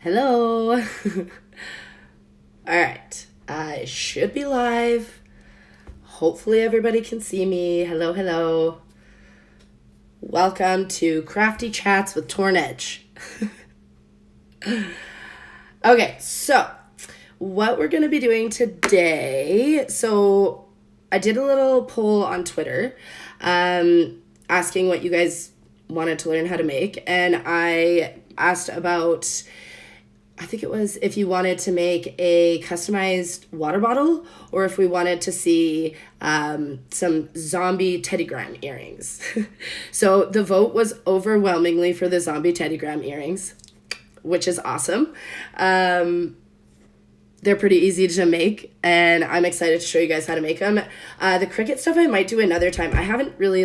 Hello. All right. I should be live. Hopefully everybody can see me. Hello, hello. Welcome to Craf-Tea Chats with TornEdge. Okay, so what we're going to be doing today. So I did a little poll on Twitter asking what you guys wanted to learn how to make. And I asked about, I think it was if you wanted to make a customized water bottle or if we wanted to see some zombie teddygram earrings. So the vote was overwhelmingly for the zombie teddygram earrings, which is awesome. They're pretty easy to make, and I'm excited to show you guys how to make them. The Cricut stuff I might do another time. I haven't really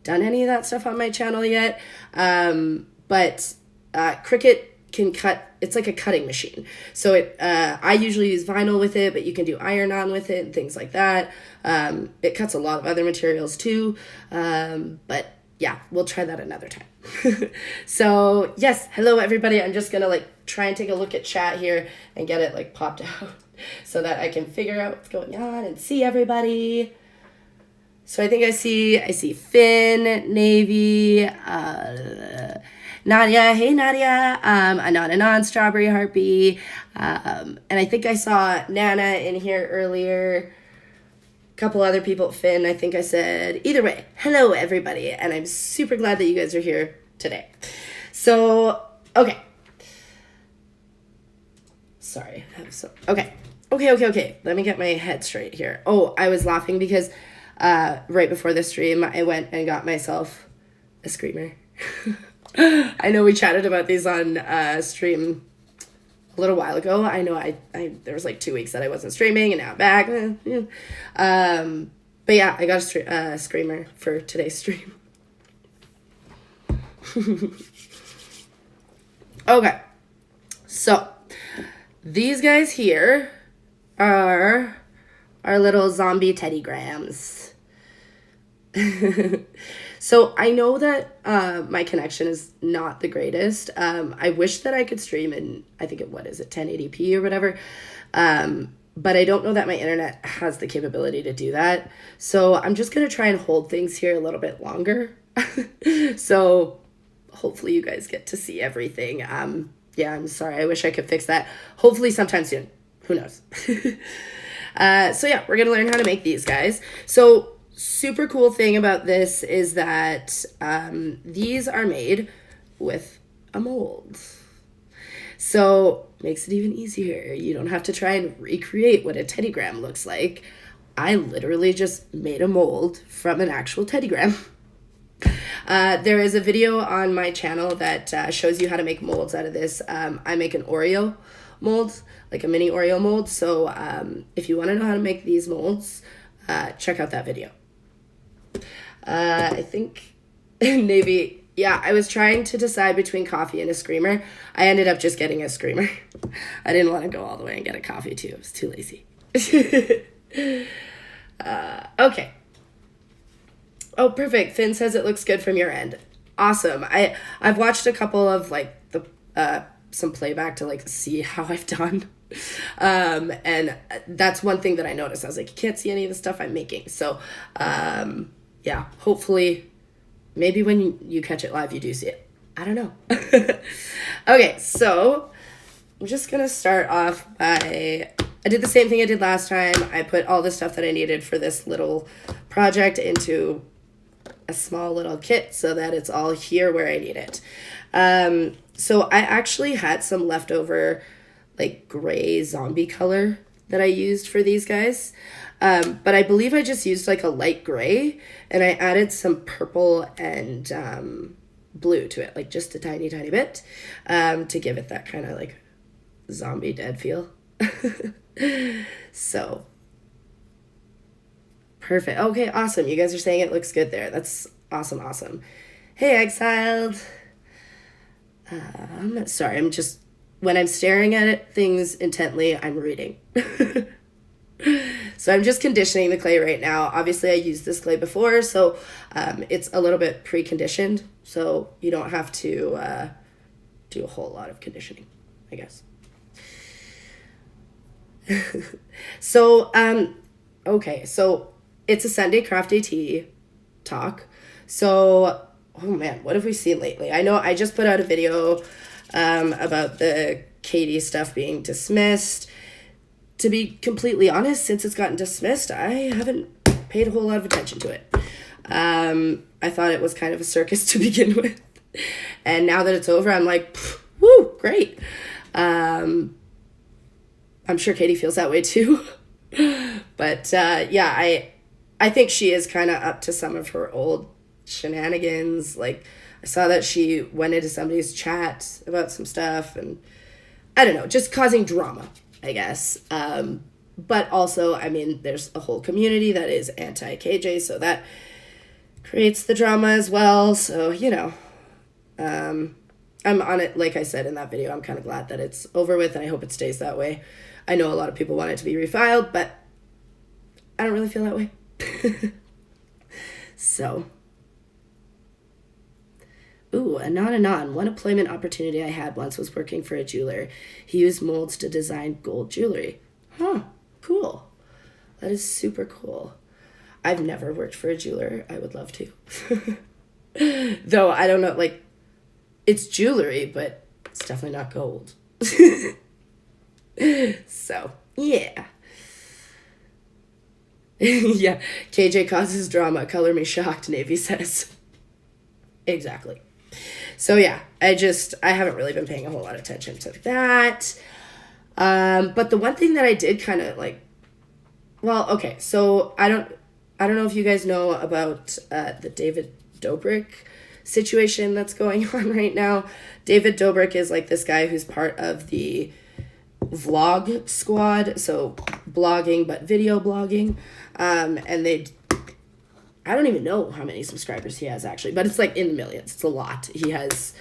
done any of that stuff on my channel yet, but Cricut can cut. It's like a cutting machine. So I usually use vinyl with it, but you can do iron-on with it and things like that. It cuts a lot of other materials too, but yeah, we'll try that another time. So yes, hello everybody. I'm just gonna try and take a look at chat here and get it popped out so that I can figure out what's going on and see everybody. So I think I see Finn, Navy, Nadia, hey Nadia, Anon, Strawberry Heartbeat, and I think I saw Nana in here earlier. Couple other people, Finn, I think I said. Either way, hello everybody, and I'm super glad that you guys are here today. So, okay. Sorry. Okay. Let me get my head straight here. Oh, I was laughing because right before the stream, I went and got myself a screamer. I know we chatted about these on stream a little while ago. I know I there was 2 weeks that I wasn't streaming, and now I'm back. But yeah, I got a screamer for today's stream. Okay, so these guys here are our little zombie teddygrams. So I know that my connection is not the greatest. I wish that I could stream in, I think it, 1080p or whatever. But I don't know that my internet has the capability to do that. So I'm just going to try and hold things here a little bit longer. So hopefully you guys get to see everything. Yeah, I'm sorry. I wish I could fix that. Hopefully sometime soon. Who knows? So yeah, we're going to learn how to make these guys. So super cool thing about this is that these are made with a mold. So makes it even easier. You don't have to try and recreate what a teddygram looks like. I literally just made a mold from an actual teddygram. There is a video on my channel that shows you how to make molds out of this. I make an Oreo mold, like a mini Oreo mold. So if you want to know how to make these molds, check out that video. I think Navy, yeah, I was trying to decide between coffee and a screamer. I ended up just getting a screamer. I didn't want to go all the way and get a coffee too. I was too lazy. Okay. Oh, perfect. Finn says it looks good from your end. Awesome. I've watched a couple of some playback to see how I've done. And that's one thing that I noticed. I was like, you can't see any of the stuff I'm making. So, yeah, hopefully, maybe when you catch it live, you do see it. I don't know. Okay, so I'm just going to start off by, I did the same thing I did last time. I put all the stuff that I needed for this little project into a small little kit so that it's all here where I need it. So I actually had some leftover gray zombie color that I used for these guys. But I believe I just used a light gray, and I added some purple and blue to it, just a tiny bit, to give it that kind of zombie dead feel. So perfect. Okay, awesome. You guys are saying it looks good there. That's awesome. Hey, Exiled. Sorry, I'm just, when I'm staring at things intently, I'm reading. So I'm just conditioning the clay right now. Obviously, I used this clay before, so it's a little bit pre-conditioned, so you don't have to do a whole lot of conditioning. I guess. So, okay, so it's a Sunday Crafty Tea talk. So, oh man, what have we seen lately? I know I just put out a video about the Katie stuff being dismissed. To be completely honest, since it's gotten dismissed, I haven't paid a whole lot of attention to it. I thought it was kind of a circus to begin with. And now that it's over, I'm like, woo, great. I'm sure Katie feels that way too. But yeah, I think she is kind of up to some of her old shenanigans. Like, I saw that she went into somebody's chat about some stuff, and I don't know, just causing drama, I guess. But also, I mean, there's a whole community that is anti-KJ, so that creates the drama as well. So, you know, I'm on it. Like I said in that video, I'm kind of glad that it's over with, and I hope it stays that way. I know a lot of people want it to be refiled, but I don't really feel that way. So, ooh, anon. One employment opportunity I had once was working for a jeweler. He used molds to design gold jewelry. Huh, cool. That is super cool. I've never worked for a jeweler. I would love to. Though, I don't know, like, it's jewelry, but it's definitely not gold. So, yeah. Yeah, KJ causes drama. Color me shocked, Navy says. Exactly. So, yeah, I haven't really been paying a whole lot of attention to that. But the one thing that I did kind of, like, well, okay, so I don't know if you guys know about the David Dobrik situation that's going on right now. David Dobrik is, like, this guy who's part of the vlog squad, so blogging, but video blogging. And I don't even know how many subscribers he has, actually, but it's, like, in the millions. It's a lot. He has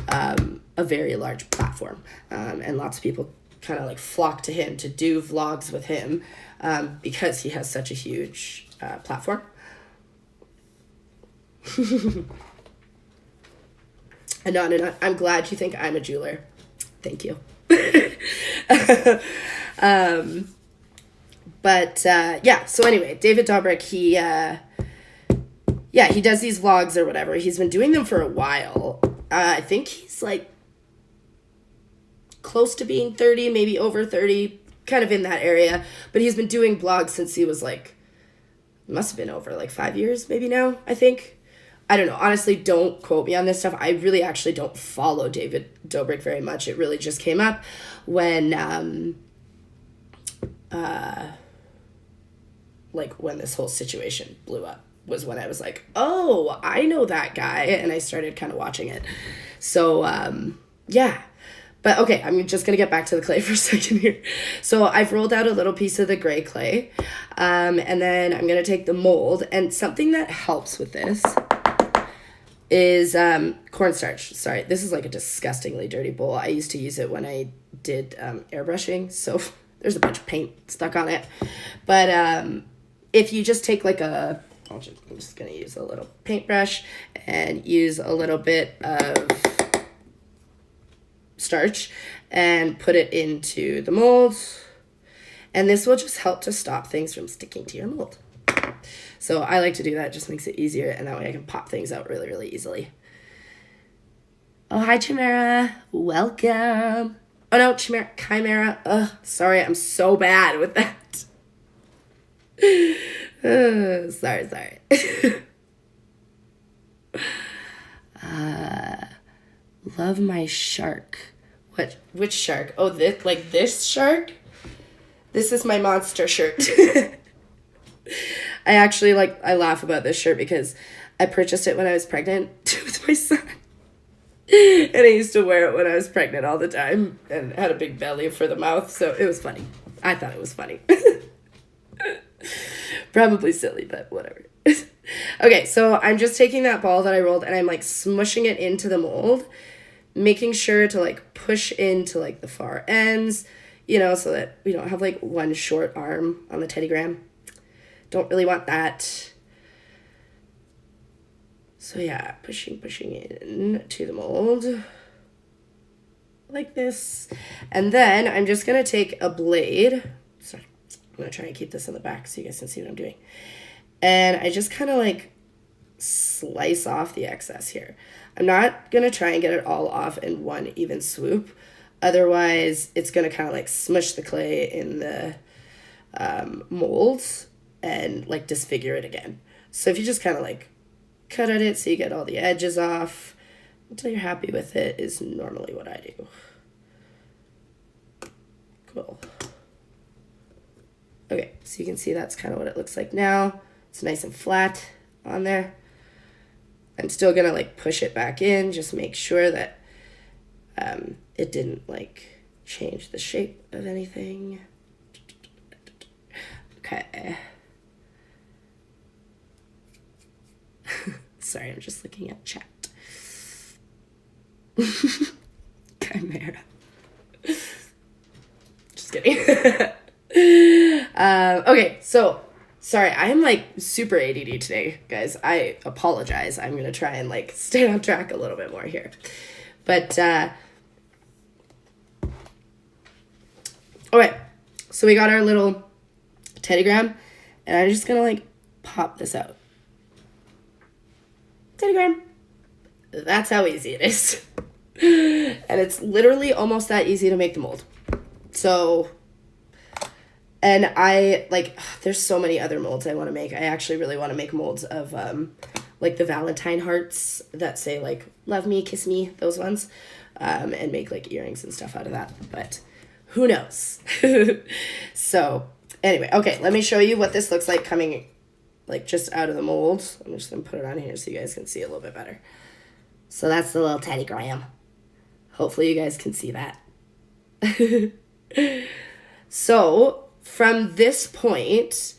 a very large platform, and lots of people kind of, like, flock to him to do vlogs with him because he has such a huge platform. And I'm glad you think I'm a jeweler. Thank you. But yeah, so anyway, David Dobrik, he does these vlogs or whatever. He's been doing them for a while. I think he's, like, close to being 30, maybe over 30, kind of in that area. But he's been doing vlogs since he was, like, must have been over, like, 5 years maybe now, I think. I don't know. Honestly, don't quote me on this stuff. I really actually don't follow David Dobrik very much. It really just came up when, when this whole situation blew up, was when I was like, oh, I know that guy. And I started kind of watching it. So, yeah. But okay, I'm just going to get back to the clay for a second here. So I've rolled out a little piece of the gray clay. And then I'm going to take the mold. And something that helps with this is cornstarch. Sorry, this is like a disgustingly dirty bowl. I used to use it when I did airbrushing. So there's a bunch of paint stuck on it. But if you just take like I'm just going to use a little paintbrush and use a little bit of starch and put it into the mold, and this will just help to stop things from sticking to your mold. So I like to do that. It just makes it easier, and that way I can pop things out really, really easily. Oh, hi, Chimera. Welcome. Oh, no, Chimera. Ugh, sorry, I'm so bad with that. Sorry. Love my shark. Which shark? Oh, this shark? This is my monster shirt. I actually, I laugh about this shirt because I purchased it when I was pregnant with my son. And I used to wear it when I was pregnant all the time and had a big belly for the mouth, so it was funny. I thought it was funny. Probably silly, but whatever. Okay, so I'm just taking that ball that I rolled and I'm, smushing it into the mold, making sure to, push into, the far ends, so that we don't have, one short arm on the teddygram. Don't really want that. So, yeah, pushing in to the mold. like this. And then I'm just going to take a blade. Sorry, I'm going to try and keep this in the back so you guys can see what I'm doing. And I just kind of like slice off the excess here. I'm not going to try and get it all off in one even swoop. Otherwise, it's going to kind of like smush the clay in the molds and like disfigure it again. So if you just kind of like cut at it so you get all the edges off until you're happy with it is normally what I do. Cool. Okay, so you can see that's kind of what it looks like now. It's nice and flat on there. I'm still gonna like push it back in, just make sure that it didn't like change the shape of anything. Okay. Sorry, I'm just looking at chat. Chimera. Just kidding. Okay, so sorry, I am like super ADD today, guys. I apologize. I'm gonna try and like stay on track a little bit more here. But okay, so we got our little teddygram, and I'm just gonna like pop this out. Teddygram. That's how easy it is. And it's literally almost that easy to make the mold. So, and I like, there's so many other molds I want to make. I actually really want to make molds of like the Valentine hearts that say like, love me, kiss me, those ones. And make like earrings and stuff out of that. But who knows? So anyway, okay, let me show you what this looks like coming like just out of the mold. I'm just gonna put it on here so you guys can see it a little bit better. So that's the little teddygram. Hopefully you guys can see that. So from this point,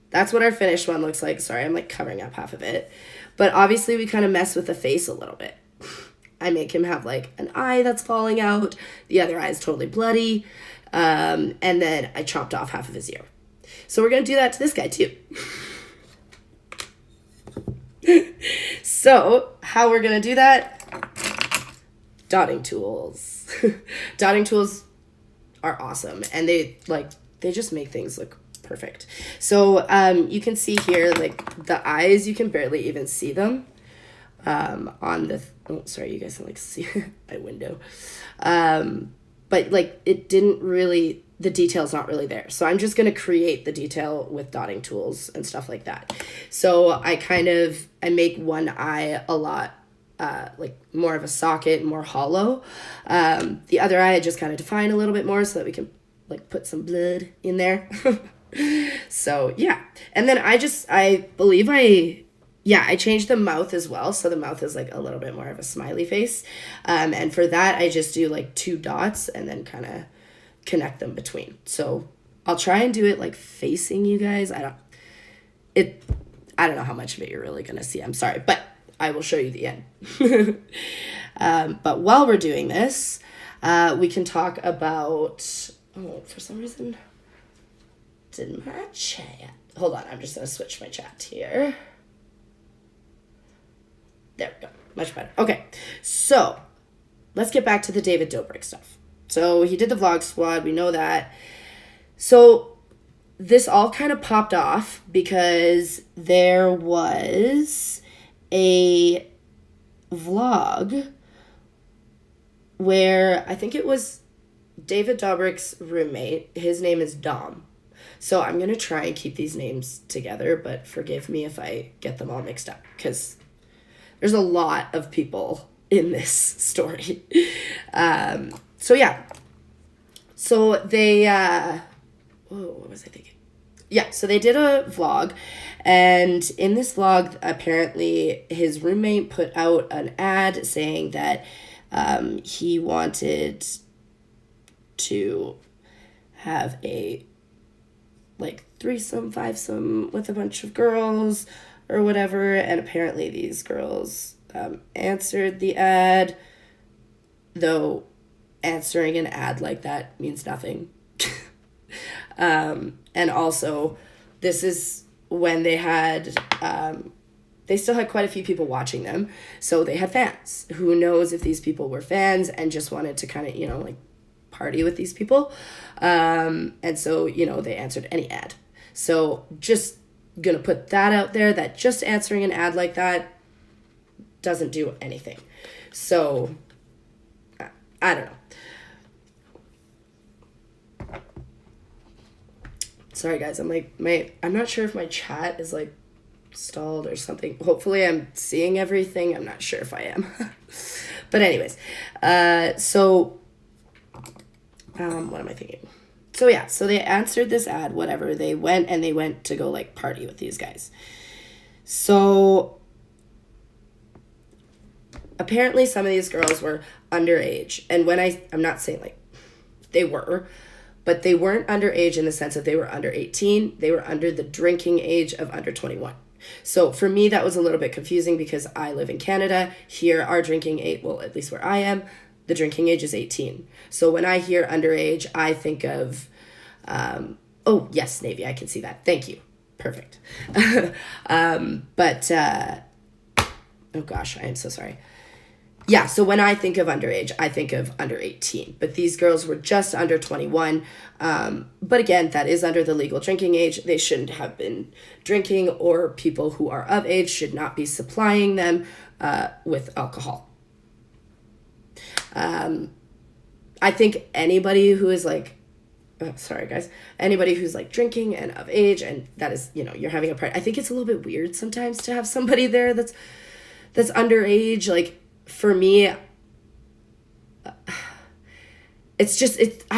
that's what our finished one looks like. Sorry, I'm like covering up half of it. But obviously we kind of mess with the face a little bit. I make him have like an eye that's falling out. The other eye is totally bloody. And then I chopped off half of his ear. So we're going to do that to this guy too. So how we're going to do that? Dotting tools. Dotting tools are awesome. And they just make things look perfect. So you can see here, like the eyes, you can barely even see them on the, oh, sorry, you guys can like see my window. But like it didn't really, the detail's not really there. So I'm just going to create the detail with dotting tools and stuff like that. So I make one eye a lot, like more of a socket, more hollow. The other eye I just kind of define a little bit more so that we can like put some blood in there. So yeah. And then I changed the mouth as well. So the mouth is like a little bit more of a smiley face. And for that, I just do like 2 dots and then kind of connect them between. So I'll try and do it like facing you guys. I don't know how much of it you're really going to see. I'm sorry, but I will show you the end. But while we're doing this, we can talk about, oh, for some reason, didn't my chat. Hold on, I'm just going to switch my chat here. There we go. Much better. Okay, so let's get back to the David Dobrik stuff. So he did the vlog squad. We know that. So this all kind of popped off because there was a vlog where I think it was David Dobrik's roommate. His name is Dom. So I'm going to try and keep these names together, but forgive me if I get them all mixed up because there's a lot of people in this story. So yeah. So they, what was I thinking? Yeah, so they did a vlog, and in this vlog, apparently his roommate put out an ad saying that he wanted to have a like threesome, fivesome with a bunch of girls or whatever, and apparently these girls answered the ad, though answering an ad like that means nothing. And also, this is when they had they still had quite a few people watching them. So they had fans. Who knows if these people were fans and just wanted to kind of, you know, like party with these people. And so, you know, they answered any ad. So just gonna put that out there, that just answering an ad like that doesn't do anything. So I don't know. Sorry guys, I'm like I'm not sure if my chat is like stalled or something. Hopefully I'm seeing everything. I'm not sure if I am. But anyways, so what am I thinking? So yeah, so they answered this ad, whatever. They went to go like party with these guys. So apparently some of these girls were underage. And when I'm not saying like they were, but they weren't underage in the sense that they were under 18. They were under the drinking age of under 21. So for me, that was a little bit confusing because I live in Canada. Here, our drinking age, well, at least where I am, the drinking age is 18. So when I hear underage, I think of, oh, yes, Navy, I can see that. Thank you. Perfect. Oh gosh, I am so sorry. Yeah, so when I think of underage, I think of under 18. But these girls were just under 21. But again, that is under the legal drinking age. They shouldn't have been drinking, or people who are of age should not be supplying them with alcohol. I think anybody who is like, sorry guys, anybody who's like drinking and of age, and that is, you know, you're having a party. I think it's a little bit weird sometimes to have somebody there that's underage. Like, for me, I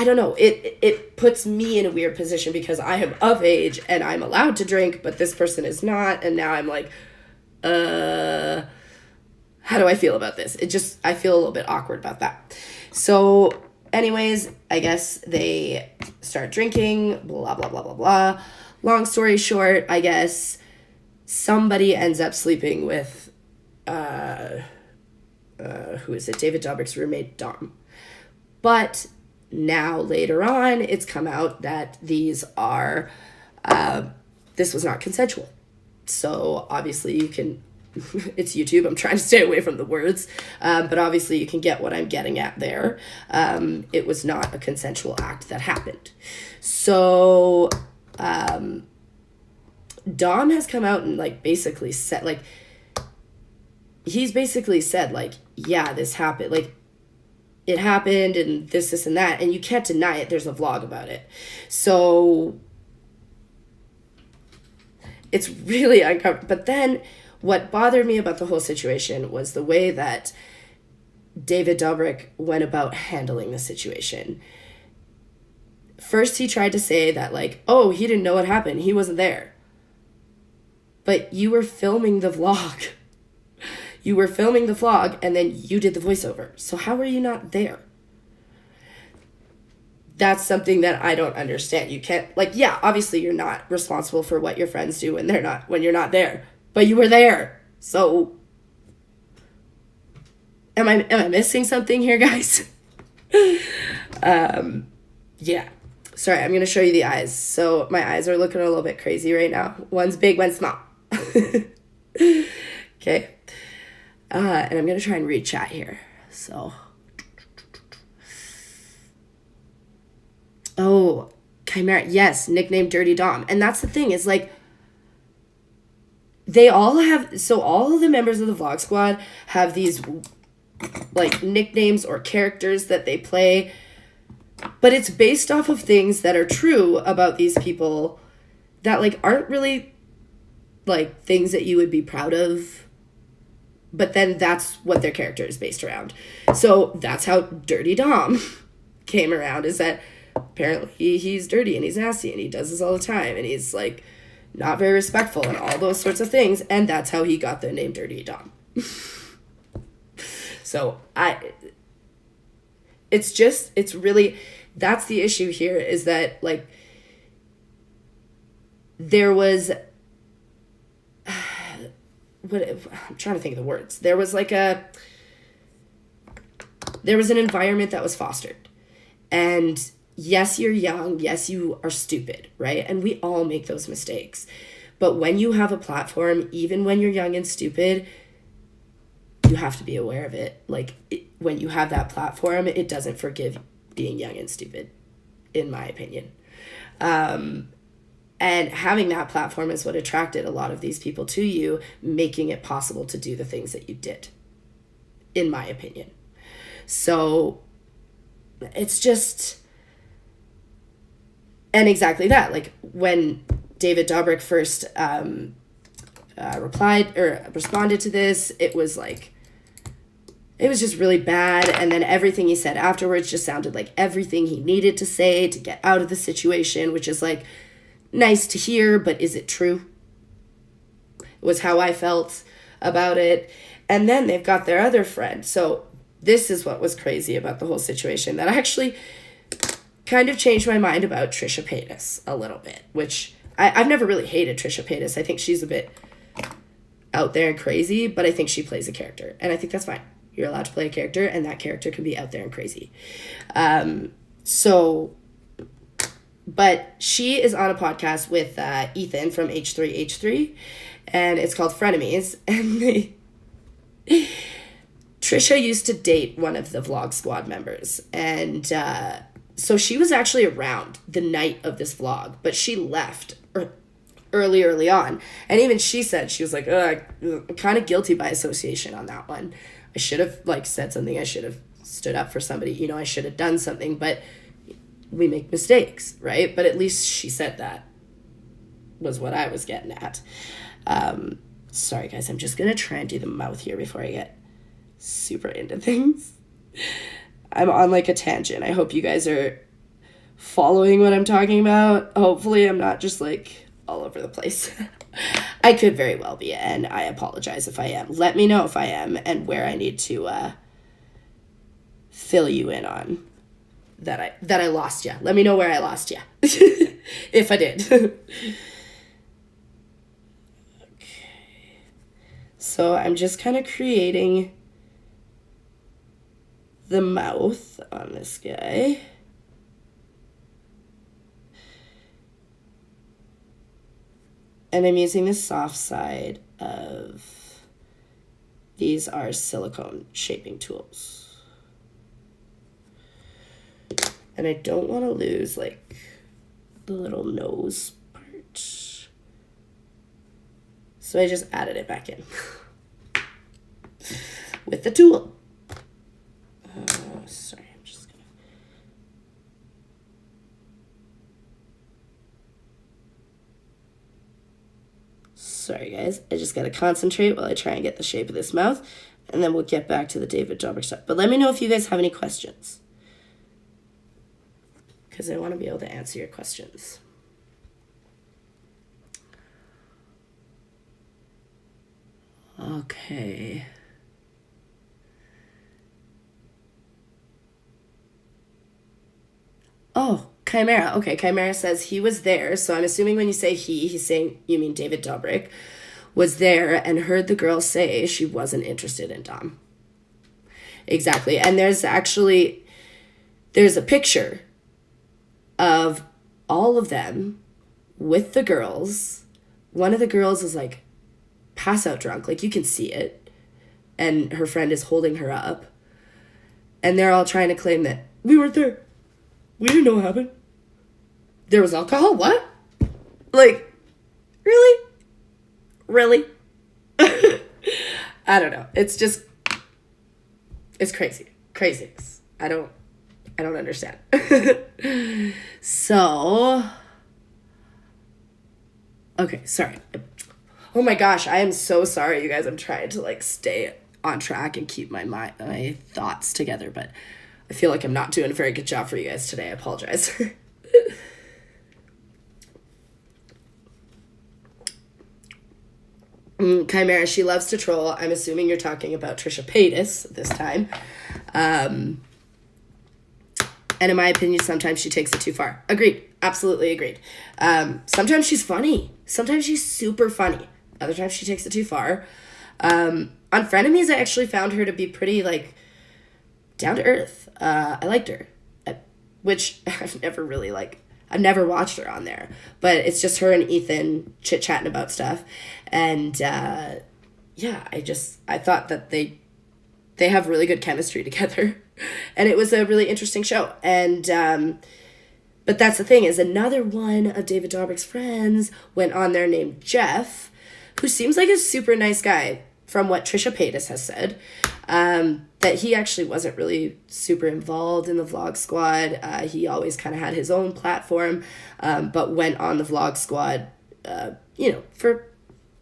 don't know. It puts me in a weird position because I am of age and I'm allowed to drink, but this person is not. And now I'm like, how do I feel about this? I feel a little bit awkward about that. So anyways, I guess they start drinking, blah, blah, blah, blah, blah. Long story short, I guess somebody ends up sleeping with, who is it? David Dobrik's roommate, Dom. But now later on, it's come out that these are, this was not consensual. So obviously you can, it's YouTube, I'm trying to stay away from the words, but obviously you can get what I'm getting at there. It was not a consensual act that happened. So Dom has come out and like basically said, like, he's basically said, like, yeah, this happened, like, it happened, and this, and that, and you can't deny it. There's a vlog about it. So it's really uncomfortable. But then what bothered me about the whole situation was the way that David Dobrik went about handling the situation. First, he tried to say that, like, oh, he didn't know what happened. He wasn't there. But you were filming the vlog. You were filming the vlog, and then you did the voiceover. So how are you not there? That's something that I don't understand. You can't, like, yeah, obviously you're not responsible for what your friends do when you're not there. But you were there. So am I missing something here, guys? Yeah. Sorry, I'm going to show you the eyes. So my eyes are looking a little bit crazy right now. One's big, one's small. Okay. And I'm going to try and read chat here. So. Oh, Chimera. Yes, nicknamed Dirty Dom. And that's the thing, is like, they all have, so all of the members of the Vlog Squad have these like nicknames or characters that they play, but it's based off of things that are true about these people that like aren't really like things that you would be proud of. But then that's what their character is based around. So that's how Dirty Dom came around, is that apparently he's dirty and he's nasty and he does this all the time and he's like not very respectful and all those sorts of things. And that's how he got the name Dirty Dom. So it's really, that's the issue here, is that like there was, I'm trying to think of the words. There was an environment that was fostered. And yes, you're young. Yes, you are stupid, right? And we all make those mistakes. But when you have a platform, even when you're young and stupid, you have to be aware of it. Like, when you have that platform, it doesn't forgive being young and stupid, in my opinion. And having that platform is what attracted a lot of these people to you, making it possible to do the things that you did, in my opinion. So it's just, and exactly that. Like, when David Dobrik first responded to this, it was just really bad. And then everything he said afterwards just sounded like everything he needed to say to get out of the situation, which is like nice to hear, but is it true? It was how I felt about it. And then they've got their other friend. So this is what was crazy about the whole situation, that actually kind of changed my mind about Trisha Paytas a little bit, which I've never really hated Trisha Paytas. I think she's a bit out there and crazy, but I think she plays a character, and I think that's fine. You're allowed to play a character, and that character can be out there and crazy. But she is on a podcast with Ethan from H3H3, and it's called Frenemies, and Trisha used to date one of the Vlog Squad members, and so she was actually around the night of this vlog, but she left early on. And even she said, she was like, I'm kind of guilty by association on that one. I should have said something. I should have stood up for somebody. I should have done something, but we make mistakes, right? But at least she said that, was what I was getting at. Sorry guys, I'm just going to try and do the mouth here before I get super into things. I'm on a tangent. I hope you guys are following what I'm talking about. Hopefully I'm not just all over the place. I could very well be, and I apologize if I am. Let me know if I am and where I need to fill you in on that I lost you. Let me know where I lost you. If I did. Okay. So I'm just kind of creating the mouth on this guy. And I'm using the soft side of, these are silicone shaping tools. And I don't want to lose the little nose part. So I just added it back in with the tool. Sorry, I'm just gonna. Sorry guys, I just gotta concentrate while I try and get the shape of this mouth, and then we'll get back to the David Dobrik stuff. But let me know if you guys have any questions, because I want to be able to answer your questions. Okay. Oh, Chimera. Okay, Chimera says he was there. So I'm assuming when you say he's saying, you mean David Dobrik, was there and heard the girl say she wasn't interested in Dom. Exactly. And there's a picture of all of them with the girls. One of the girls is pass out drunk. You can see it. And her friend is holding her up. And they're all trying to claim that we weren't there. We didn't know what happened. There was alcohol? What? Really? Really? I don't know. It's crazy. Craziness. I don't understand. So, okay, sorry. Oh my gosh, I am so sorry, you guys. I'm trying to stay on track and keep my thoughts together, but I feel like I'm not doing a very good job for you guys today. I apologize. Chimera, she loves to troll. I'm assuming you're talking about Trisha Paytas this time. And in my opinion, sometimes she takes it too far. Agreed. Absolutely agreed. Sometimes she's funny. Sometimes she's super funny. Other times she takes it too far. On Frenemies, I actually found her to be pretty, down to earth. I liked her. Which I've never really, I've never watched her on there, but it's just her and Ethan chit-chatting about stuff. And yeah, I thought that they have really good chemistry together. And it was a really interesting show. And but that's the thing, is another one of David Dobrik's friends went on there named Jeff, who seems like a super nice guy from what Trisha Paytas has said. That he actually wasn't really super involved in the Vlog Squad. He always kind of had his own platform, but went on the Vlog Squad, for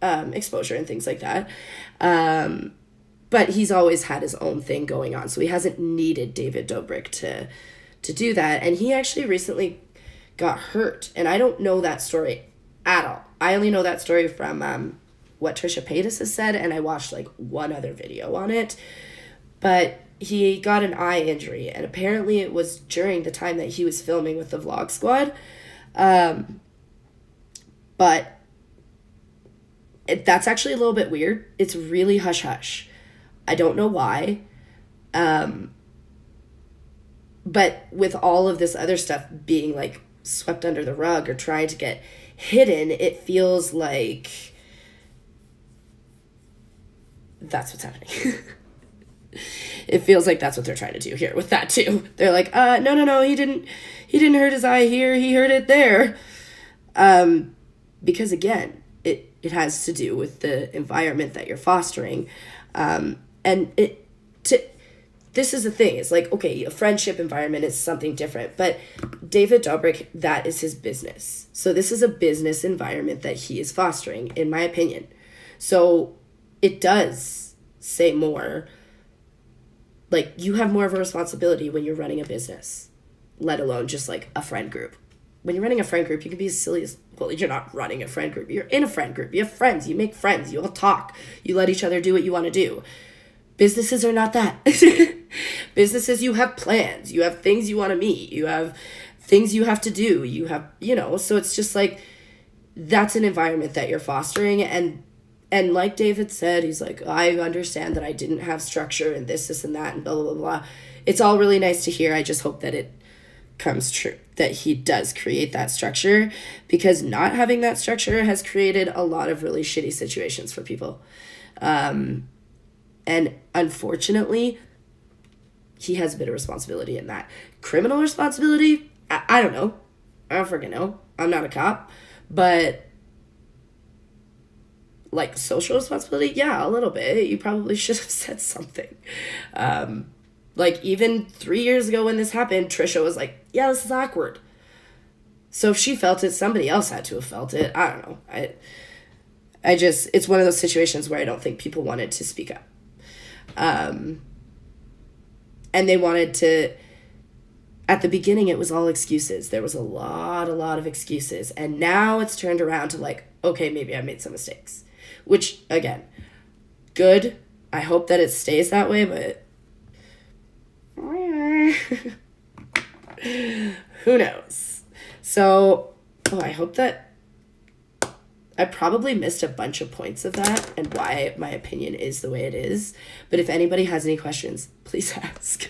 exposure and things like that. But he's always had his own thing going on, so he hasn't needed David Dobrik to do that. And he actually recently got hurt, and I don't know that story at all. I only know that story from what Trisha Paytas has said, and I watched like one other video on it. But he got an eye injury, and apparently it was during the time that he was filming with the Vlog Squad. But that's actually a little bit weird. It's really hush-hush. I don't know why. But with all of this other stuff being like swept under the rug or trying to get hidden, it feels like that's what's happening. It feels like that's what they're trying to do here with that too. They're like, no, he didn't hurt his eye here, he hurt it there. Because again, it has to do with the environment that you're fostering. This is the thing. It's like, okay, a friendship environment is something different, but David Dobrik, that is his business. So this is a business environment that he is fostering, in my opinion. So it does say more, like, you have more of a responsibility when you're running a business, let alone just like a friend group. When you're running a friend group, you can be as silly as, well, you're not running a friend group. You're in a friend group. You have friends. You make friends. You all talk. You let each other do what you want to do. Businesses are not that. Businesses, you have plans. You have things you want to meet. You have things you have to do. You have, so it's just like, that's an environment that you're fostering. And like David said, he's like, I understand that I didn't have structure and this and that and blah, blah, blah, blah. It's all really nice to hear. I just hope that it comes true, that he does create that structure, because not having that structure has created a lot of really shitty situations for people. And unfortunately, he has a bit of responsibility in that. Criminal responsibility? I don't know. I don't freaking know. I'm not a cop. But like social responsibility? Yeah, a little bit. You probably should have said something. Like even 3 years ago when this happened, Trisha was like, yeah, this is awkward. So if she felt it, somebody else had to have felt it. I don't know. I just, it's one of those situations where I don't think people wanted to speak up. And they wanted to, at the beginning, it was all excuses. There was a lot of excuses. And now it's turned around to like, okay, maybe I made some mistakes. Which, again, good. I hope that it stays that way, but who knows? So, I hope that I probably missed a bunch of points of that and why my opinion is the way it is. But if anybody has any questions, please ask.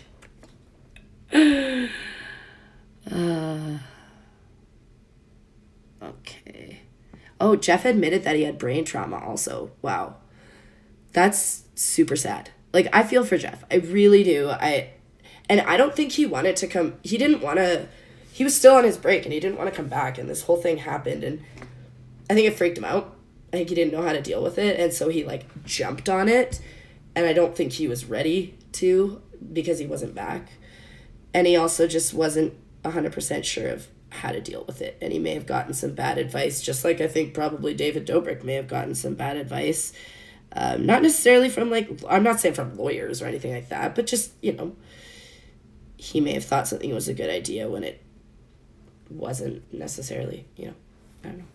Okay. Oh, Jeff admitted that he had brain trauma also. Wow. That's super sad. Like, I feel for Jeff. I really do. And I don't think he wanted to come. He didn't want to. He was still on his break and he didn't want to come back. And this whole thing happened. And I think it freaked him out. I think he didn't know how to deal with it. And so he like jumped on it. And I don't think he was ready to, because he wasn't back. And he also just wasn't 100% sure of how to deal with it. And he may have gotten some bad advice, just like I think probably David Dobrik may have gotten some bad advice. Not necessarily from like, I'm not saying from lawyers or anything like that, but just, he may have thought something was a good idea when it wasn't necessarily, I don't know.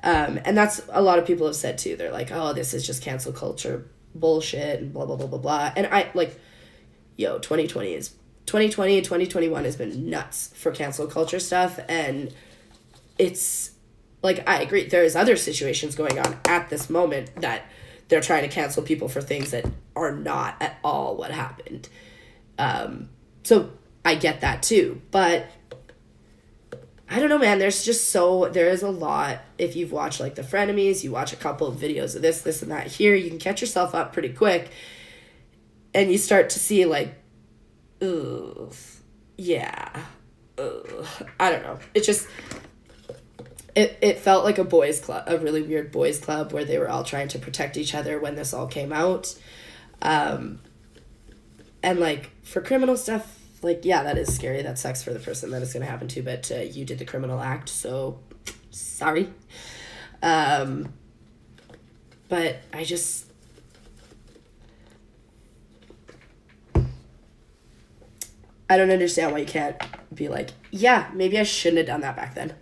And that's, a lot of people have said too, they're like, oh, this is just cancel culture bullshit and blah, blah, blah, blah, blah. And I like, 2020 and 2021 has been nuts for cancel culture stuff. And it's like, I agree. There's other situations going on at this moment that they're trying to cancel people for things that are not at all what happened. So I get that too, but I don't know, man. There is a lot. If you've watched like the Frenemies, you watch a couple of videos of this, and that here, you can catch yourself up pretty quick. And you start to see like, ugh, yeah, ugh. I don't know. It felt like a boys' club, a really weird boys' club where they were all trying to protect each other when this all came out. And like for criminal stuff, like, yeah, that is scary. That sucks for the person that it's going to happen to, but you did the criminal act, so sorry. But I just... I don't understand why you can't be like, yeah, maybe I shouldn't have done that back then.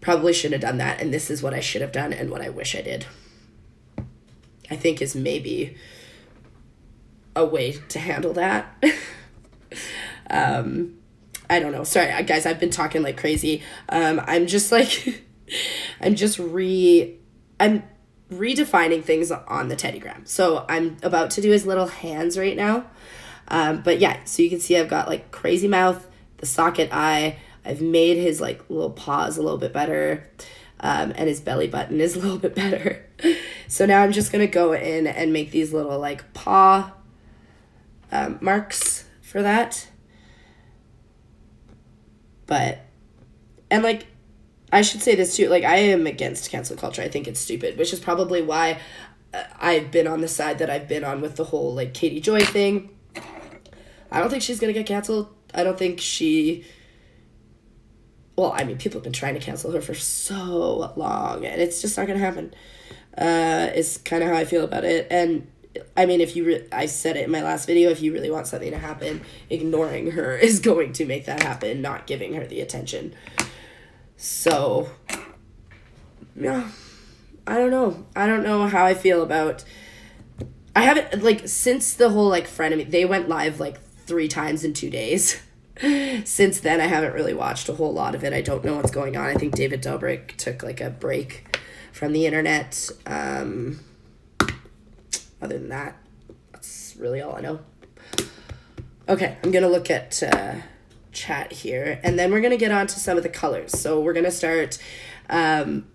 Probably shouldn't have done that, and this is what I should have done and what I wish I did. I think is maybe a way to handle that. I don't know. Sorry, guys, I've been talking like crazy. I'm just like, I'm redefining things on the Teddygram. So I'm about to do his little hands right now. But yeah, so you can see I've got like crazy mouth, the socket eye. I've made his like little paws a little bit better. And his belly button is a little bit better. So now I'm just going to go in and make these little like paw marks for that. And like, I should say this too, like, I am against cancel culture. I think it's stupid, which is probably why I've been on the side that I've been on with the whole, like, Katie Joy thing. I don't think she's going to get canceled. I don't think well, I mean, people have been trying to cancel her for so long, and it's just not going to happen. Is kind of how I feel about it. And I mean, I said it in my last video, if you really want something to happen, ignoring her is going to make that happen, not giving her the attention. So, yeah, I don't know. I don't know how I feel about... I haven't, like, since the whole, like, frenemy, they went live, like, 3 times in 2 days. Since then, I haven't really watched a whole lot of it. I don't know what's going on. I think David Dobrik took, like, a break from the internet. Other than that, that's really all I know. Okay, I'm going to look at chat here, and then we're going to get on to some of the colors. So we're going to start, I'm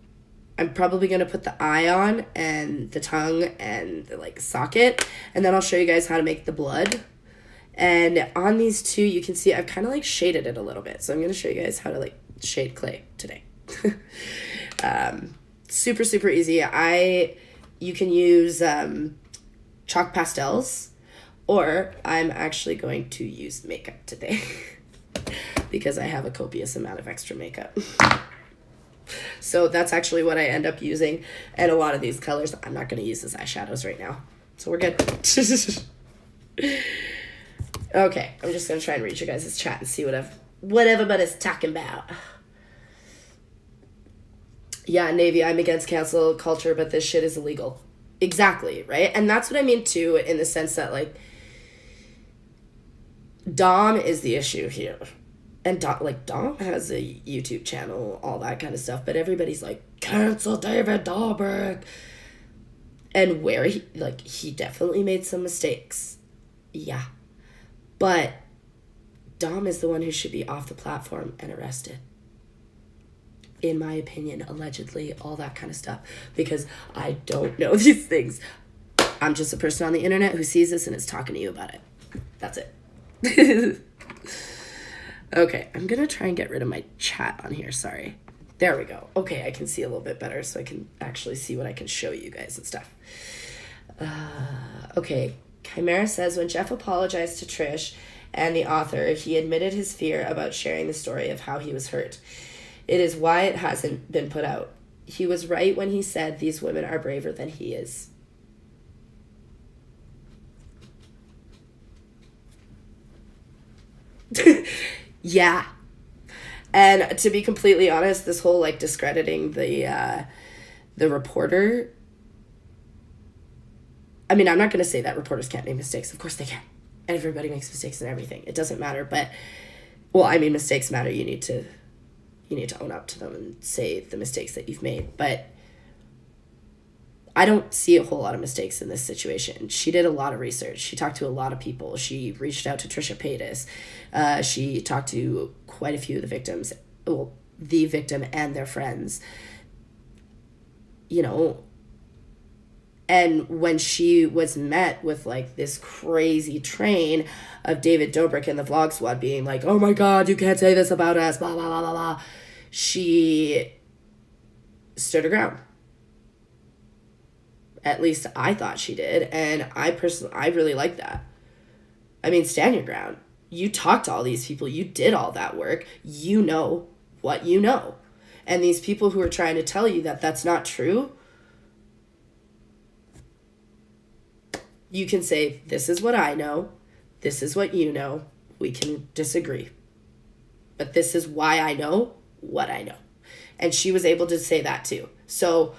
probably going to put the eye on, and the tongue, and the, like, socket, and then I'll show you guys how to make the blood. And on these two, you can see I've kind of, like, shaded it a little bit. So I'm going to show you guys how to, like, shade clay today. Super, super easy. You can use... chalk pastels, or I'm actually going to use makeup today because I have a copious amount of extra makeup. So that's actually what I end up using, and a lot of these colors I'm not going to use as eyeshadows right now, so we're good. Okay, I'm just going to try and read you guys' chat and see what everybody's talking about. Yeah, Navy, I'm against cancel culture, but this shit is illegal. Exactly, right? And that's what I mean, too, in the sense that, like, Dom is the issue here. And, Dom has a YouTube channel, all that kind of stuff, but everybody's like, cancel David Dobrik. And where he definitely made some mistakes. Yeah. But Dom is the one who should be off the platform and arrested. In my opinion, allegedly, all that kind of stuff, because I don't know these things. I'm just a person on the internet who sees this and is talking to you about it. That's it. Okay, I'm gonna try and get rid of my chat on here, sorry. There we go. Okay, I can see a little bit better, so I can actually see what I can show you guys and stuff. Okay, Chimera says, when Jeff apologized to Trish and the author, he admitted his fear about sharing the story of how he was hurt. It is why it hasn't been put out. He was right when he said these women are braver than he is. Yeah. And to be completely honest, this whole, like, discrediting the reporter, I mean, I'm not going to say that reporters can't make mistakes. Of course they can. Everybody makes mistakes and everything. It doesn't matter. But, well, I mean, mistakes matter. You need to own up to them and say the mistakes that you've made. But I don't see a whole lot of mistakes in this situation. She did a lot of research. She talked to a lot of people. She reached out to Trisha Paytas. She talked to quite a few of the victims. well, the victim and their friends, you know. And when she was met with like this crazy train of David Dobrik and the Vlog Squad being like, oh my God, you can't say this about us, blah, blah, blah, blah, blah, she stood her ground. At least I thought she did. And I really like that. I mean, stand your ground. You talked to all these people. You did all that work. You know what you know. And these people who are trying to tell you that that's not true, you can say, this is what I know. This is what you know. We can disagree. But this is why I know what I know. And she was able to say that too. So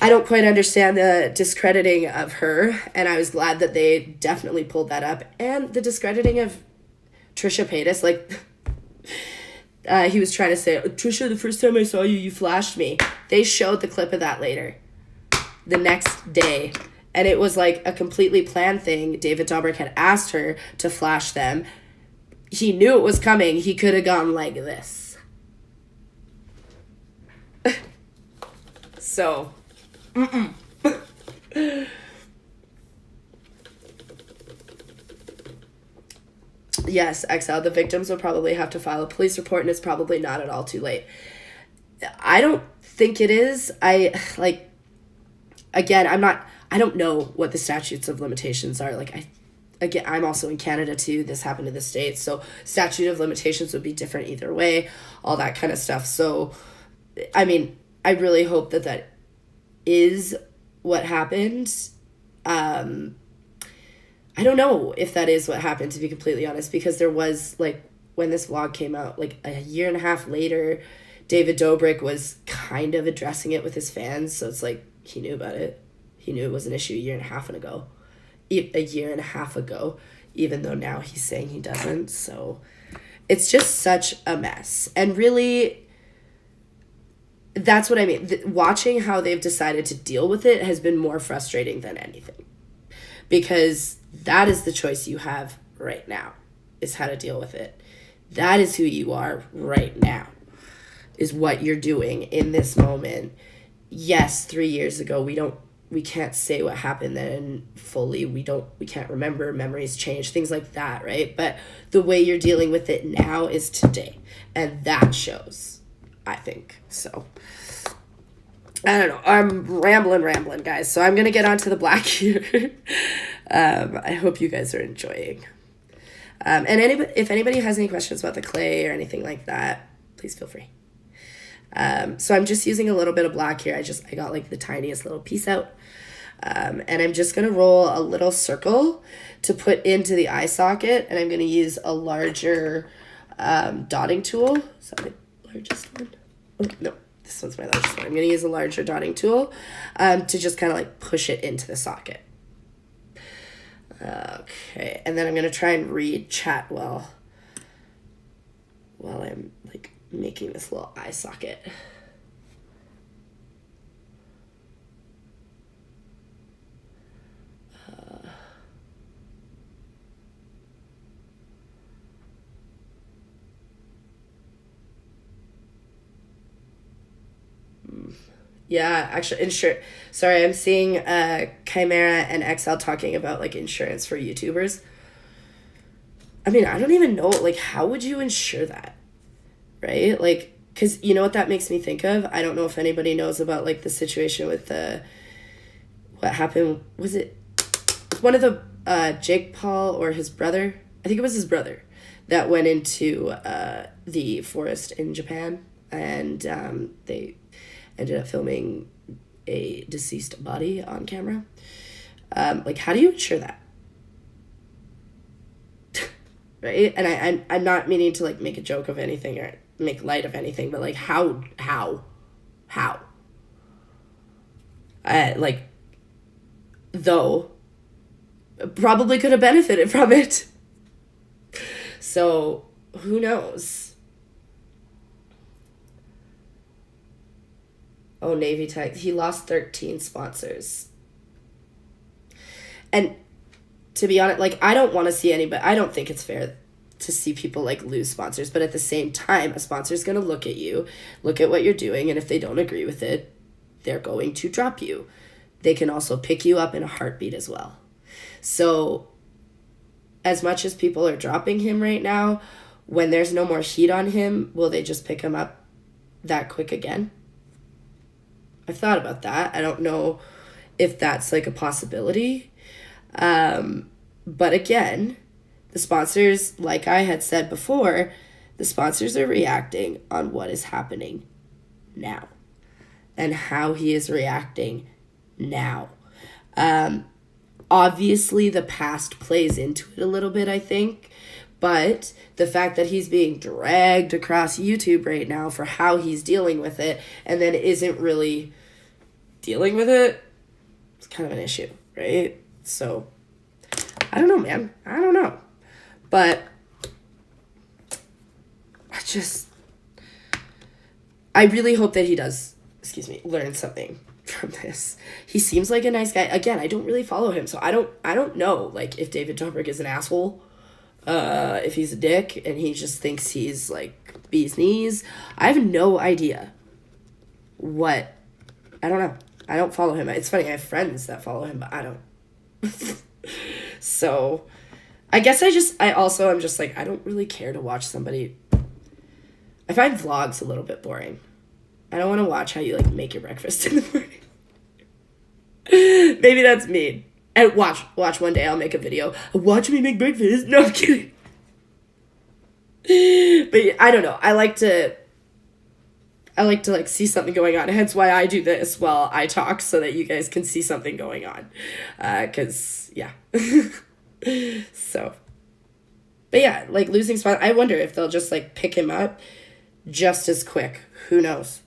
I don't quite understand the discrediting of her. And I was glad that they definitely pulled that up. And the discrediting of Trisha Paytas, like, he was trying to say, Trisha, the first time I saw you, you flashed me. They showed the clip of that later, the next day. And it was like a completely planned thing. David Dobrik had asked her to flash them. He knew it was coming. He could have gone like this. So, yes, XL, the victims will probably have to file a police report, and it's probably not at all too late. I don't think it is. I don't know what the statutes of limitations are. I'm also in Canada too. This happened in the States. So statute of limitations would be different either way, all that kind of stuff. So, I mean, I really hope that is what happened. I don't know if that is what happened, to be completely honest, because there was, like, when this vlog came out, like a year and a half later, David Dobrik was kind of addressing it with his fans. So it's like, he knew about it. He knew it was an issue a year and a half ago, even though now he's saying he doesn't. So it's just such a mess. And really, that's what I mean. Watching how they've decided to deal with it has been more frustrating than anything. Because that is the choice you have right now, is how to deal with it. That is who you are right now, is what you're doing in this moment. Yes, 3 years ago, we can't say what happened then fully. We can't remember. Memories change, things like that, right? But the way you're dealing with it now is today. And that shows, I think. So, I don't know. I'm rambling, guys. So I'm going to get onto the black here. I hope you guys are enjoying. And if anybody has any questions about the clay or anything like that, please feel free. So I'm just using a little bit of black here. I got like the tiniest little piece out. And I'm just going to roll a little circle to put into the eye socket. And I'm going to use a larger dotting tool. Is that my largest one? Oh, no, this one's my largest one. I'm going to use a larger dotting tool to just kind of like push it into the socket. Okay, and then I'm going to try and read chat while I'm like making this little eye socket. Yeah, actually, sorry, I'm seeing Chimera and XL talking about like insurance for YouTubers. I mean, I don't even know, like, how would you insure that? Right? Like, because you know what that makes me think of? I don't know if anybody knows about like the situation with what happened. Was it one of the Jake Paul or his brother? I think it was his brother that went into the forest in Japan, and they ended up filming a deceased body on camera. Like, how do you insure that? Right? And I'm not meaning to like make a joke of anything or make light of anything, but like how? Like, though, probably could have benefited from it. So who knows? Oh, Navy Tech. He lost 13 sponsors. And to be honest, like, I don't want to see anybody. I don't think it's fair to see people like lose sponsors, but at the same time, a sponsor is going to look at you, look at what you're doing, and if they don't agree with it, they're going to drop you. They can also pick you up in a heartbeat as well. So as much as people are dropping him right now, when there's no more heat on him, will they just pick him up that quick again? I've thought about that. I don't know if that's like a possibility. But again, the sponsors, like I had said before, the sponsors are reacting on what is happening now and how he is reacting now. Obviously, the past plays into it a little bit, I think. But the fact that he's being dragged across YouTube right now for how he's dealing with it and then isn't really dealing with it, it's kind of an issue, right? So, I don't know, man. I don't know. But I really hope that he does, learn something from this. He seems like a nice guy. Again, I don't really follow him, so I don't know, like, if David Dobrik is an asshole, if he's a dick, and he just thinks he's, like, bee's knees. I have no idea I don't know. I don't follow him. It's funny, I have friends that follow him, but I don't. So, I guess I'm just like, I don't really care to watch somebody. I find vlogs a little bit boring. I don't want to watch how you, like, make your breakfast in the morning. Maybe that's mean. And watch one day I'll make a video. Watch me make breakfast. No, I'm kidding. But I don't know. I like to like see something going on. Hence why I do this while I talk, so that you guys can see something going on. 'Cause yeah. So, but yeah, like, losing spot. I wonder if they'll just, like, pick him up just as quick. Who knows?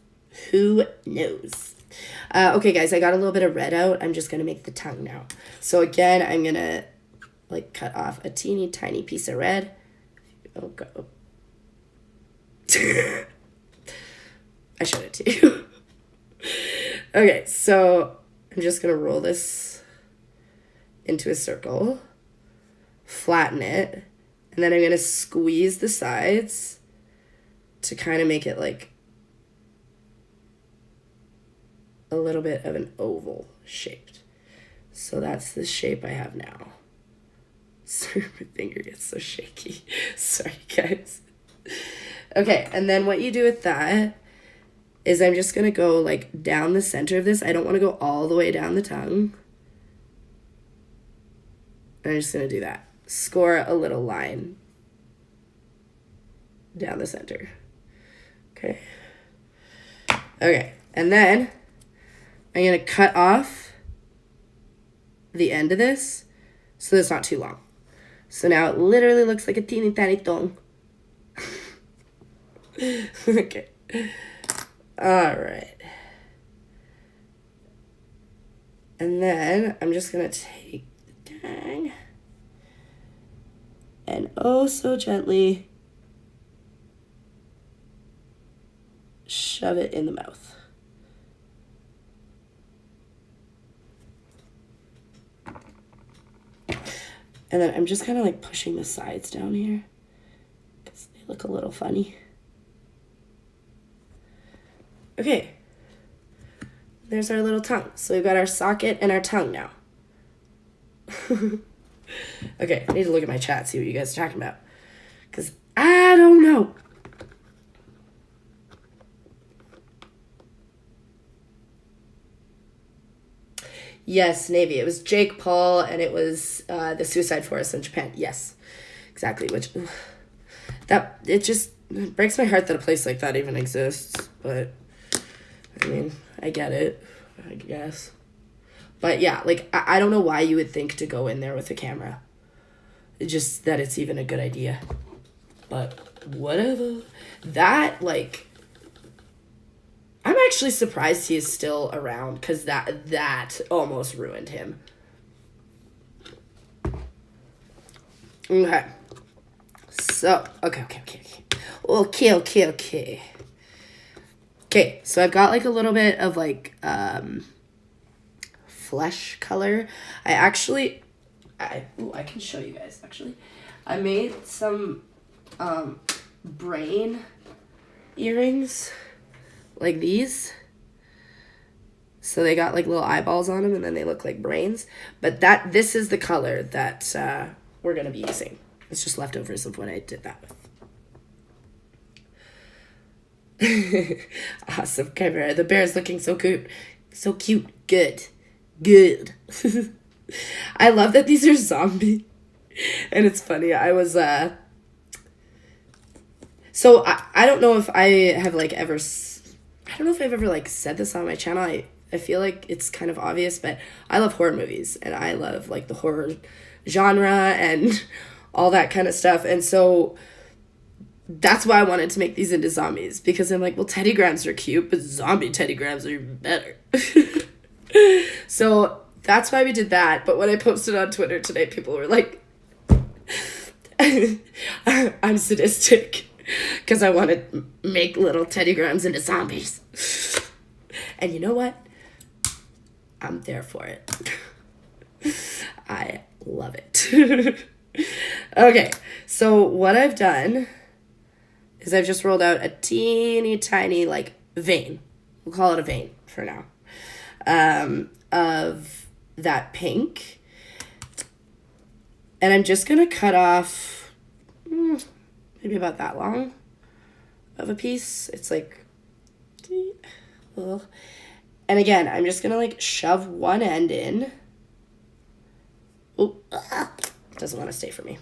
Okay, guys, I got a little bit of red out. I'm just gonna make the tongue now. So again, I'm gonna, like, cut off a teeny tiny piece of red. Oh god. I showed it to you. Okay, so I'm just gonna roll this into a circle, flatten it, and then I'm gonna squeeze the sides to kind of make it like a little bit of an oval shaped. So that's the shape I have now. Sorry, my finger gets so shaky. Sorry, guys. Okay, and then what you do with that is I'm just gonna go, like, down the center of this. I don't want to go all the way down the tongue. I'm just gonna do that. Score a little line down the center. Okay. Okay, and then I'm gonna cut off the end of this so it's not too long. So now it literally looks like a teeny tiny tongue. Okay. All right. And then I'm just going to take the tang and oh so gently shove it in the mouth. And then I'm just kind of, like, pushing the sides down here because they look a little funny. Okay, there's our little tongue. So we've got our socket and our tongue now. Okay, I need to look at my chat, see what you guys are talking about. Because I don't know. Yes, Navy. It was Jake Paul, and it was the suicide forest in Japan. Yes, exactly. Which, it just breaks my heart that a place like that even exists. But, I mean, I get it, I guess. But yeah, like, I don't know why you would think to go in there with a camera. It's just that it's even a good idea. But whatever. That, like, I'm actually surprised he is still around, because that almost ruined him. Okay. So, okay. Okay, so I've got, like, a little bit of, like, flesh color. I can show you guys, actually. I made some brain earrings, like these. So they got like little eyeballs on them, and then they look like brains. But this is the color that we're gonna be using. It's just leftovers of what I did that with. Awesome camera. The bear is looking so cute. So cute. Good. Good. I love that these are zombie. And it's funny. I was so I don't know if I have like ever I don't know if I've ever like said this on my channel. I feel like it's kind of obvious, but I love horror movies and I love like the horror genre and all that kind of stuff. And so that's why I wanted to make these into zombies, because I'm like, well, Teddy Grahams are cute, but zombie Teddy Grahams are even better. So that's why we did that. But when I posted on Twitter today, people were like, I'm sadistic because I want to make little Teddy Grahams into zombies. And you know what? I'm there for it. I love it. Okay, so what I've done is I've just rolled out a teeny tiny like vein. We'll call it a vein for now. Of that pink. And I'm just going to cut off maybe about that long of a piece. It's like, and again, I'm just going to like shove one end in. Oh, doesn't want to stay for me.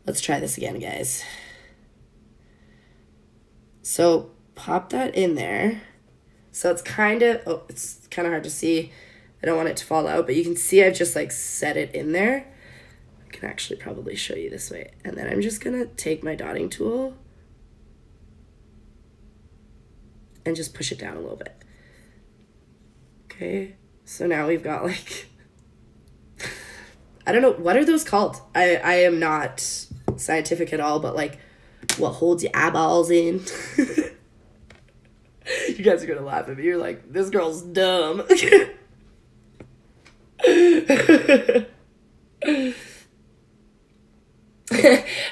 Let's try this again, guys. So pop that in there. So it's kind of, it's kind of hard to see. I don't want it to fall out, but you can see I've just like set it in there. I can actually probably show you this way. And then I'm just going to take my dotting tool and just push it down a little bit. Okay, so now we've got like, I don't know, what are those called? I am not scientific at all, but like what holds your eyeballs in. You guys are gonna laugh at me. You're like, this girl's dumb.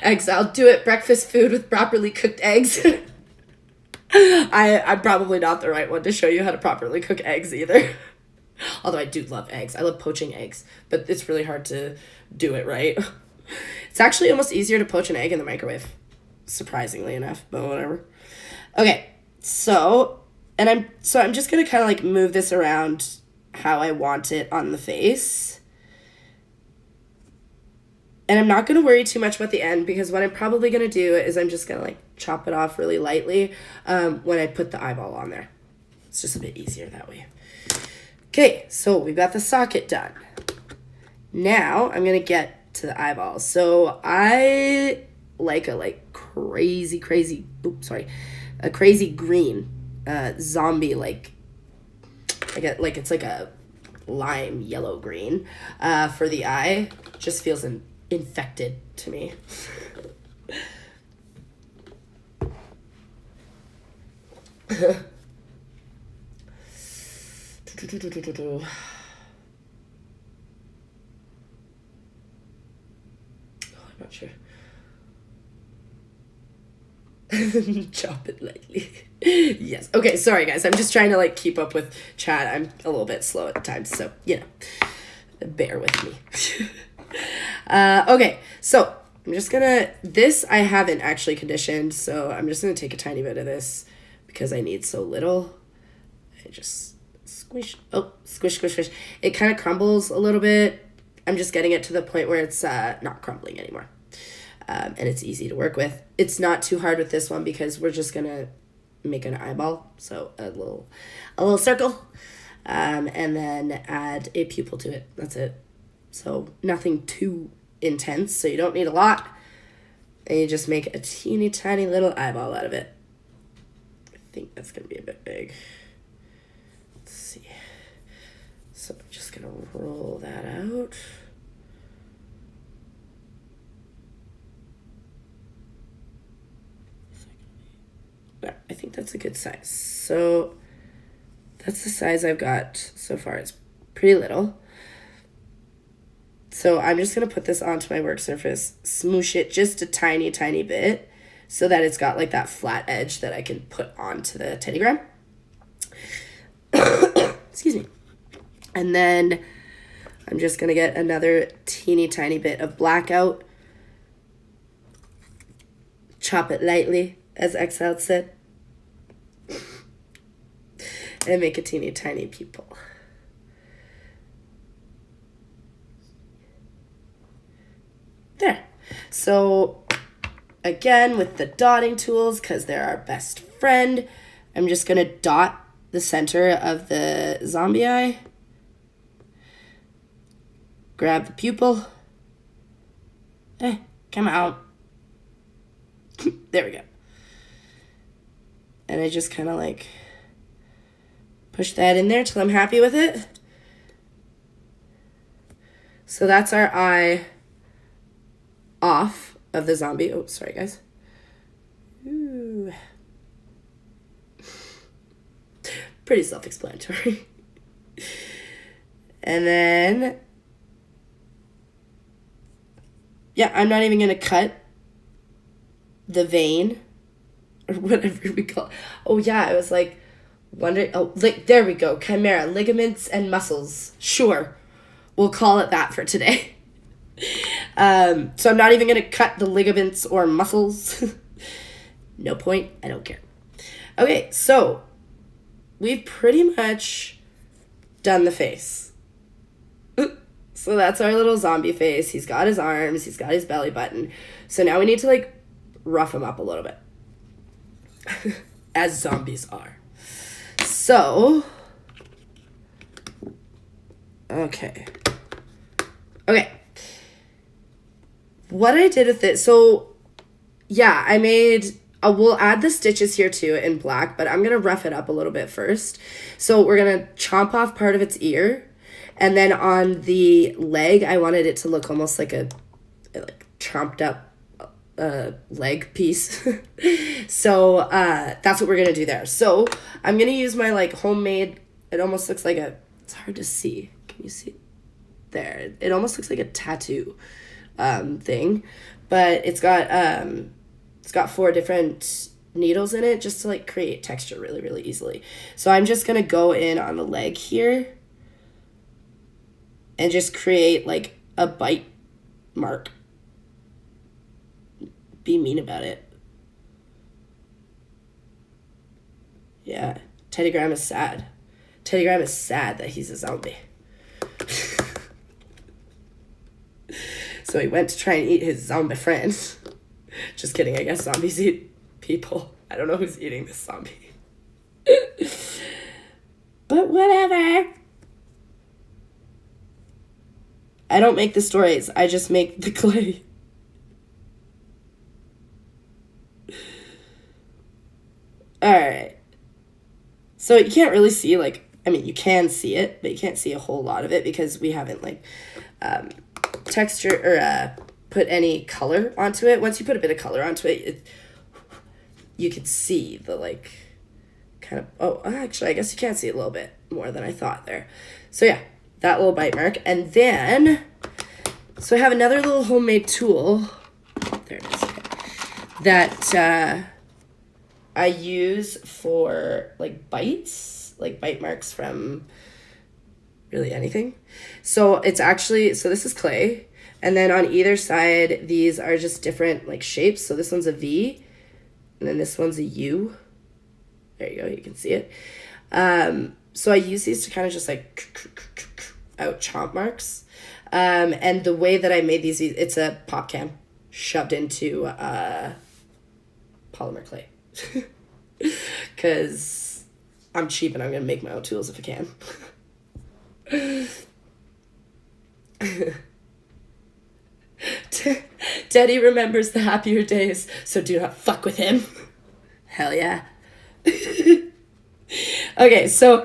Eggs, I'll do it. Breakfast food with properly cooked eggs. I'm probably not the right one to show you how to properly cook eggs either. Although I do love eggs. I love poaching eggs, but it's really hard to do it right. It's actually almost easier to poach an egg in the microwave, surprisingly enough, but whatever. Okay, so I'm just gonna kind of like move this around how I want it on the face. And I'm not going to worry too much about the end, because what I'm probably going to do is I'm just going to like chop it off really lightly when I put the eyeball on there. It's just a bit easier that way. Okay, so we've got the socket done. Now I'm going to get to the eyeballs. So I like a crazy green zombie, like I get like it's like a lime yellow green for the eye. Just feels infected to me. I'm not sure. Chop it lightly. Yes. Okay, sorry guys. I'm just trying to like keep up with chat. I'm a little bit slow at times, so you know, bear with me. Okay, so I'm just gonna, this I haven't actually conditioned, so I'm just gonna take a tiny bit of this because I need so little. I just squish, squish. It kind of crumbles a little bit. I'm just getting it to the point where it's not crumbling anymore. And it's easy to work with. It's not too hard with this one because we're just gonna make an eyeball, so a little circle, and then add a pupil to it. That's it. So nothing too intense, so you don't need a lot. And you just make a teeny tiny little eyeball out of it. I think that's gonna be a bit big. Let's see. So I'm just gonna roll that out. I think that's a good size. So that's the size I've got so far. It's pretty little. So I'm just going to put this onto my work surface, smoosh it just a tiny, tiny bit so that it's got like that flat edge that I can put onto the teddygram. Excuse me. And then I'm just going to get another teeny tiny bit of black out. Chop it lightly, as Exile said. And make a teeny tiny pupil. There. So again, with the dotting tools, because they're our best friend, I'm just going to dot the center of the zombie eye. Grab the pupil. Come out. There we go. And I just kind of like push that in there till I'm happy with it. So that's our eye off of the zombie. Oh, sorry, guys. Ooh. Pretty self-explanatory. And then, yeah, I'm not even going to cut the vein or whatever we call it. Oh, yeah, I was like wondering. Oh, there we go. Chimera, ligaments and muscles. Sure. We'll call it that for today. So I'm not even going to cut the ligaments or muscles. No point. I don't care. Okay, so we've pretty much done the face. So that's our little zombie face. He's got his arms. He's got his belly button. So now we need to like rough him up a little bit. As zombies are. So, okay. What I did with it, so yeah, I made, we'll add the stitches here too in black, but I'm going to rough it up a little bit first. So we're going to chomp off part of its ear, and then on the leg, I wanted it to look almost like a chomped up leg piece. So that's what we're going to do there. So I'm going to use my like homemade, it almost looks like it's hard to see. Can you see? There. It almost looks like a tattoo thing, but it's got 4 different needles in it just to like create texture really, really easily. So I'm just going to go in on the leg here and just create like a bite mark. Be mean about it. Yeah, Teddygram is sad. Teddygram is sad that he's a zombie. So he went to try and eat his zombie friends. Just kidding, I guess zombies eat people. I don't know who's eating this zombie. But whatever. I don't make the stories, I just make the clay. Alright. So you can't really see, like, I mean, you can see it, but you can't see a whole lot of it because we haven't, like, texture or put any color onto it. Once you put a bit of color onto it, you can see the, like, kind of, oh, actually, I guess you can see a little bit more than I thought there. So, yeah, that little bite mark. And then, so I have another little homemade tool. There it is. Okay. That I use for, like, bites, like bite marks from really anything. So it's actually, so this is clay, and then on either side these are just different like shapes. So this one's a V, and then this one's a U. There you go, you can see it. So I use these to kind of just like out chomp marks. And the way that I made these, it's a pop can shoved into polymer clay. Because I'm cheap and I'm gonna make my own tools if I can. Teddy remembers the happier days, so do not fuck with him. Hell yeah. Okay, so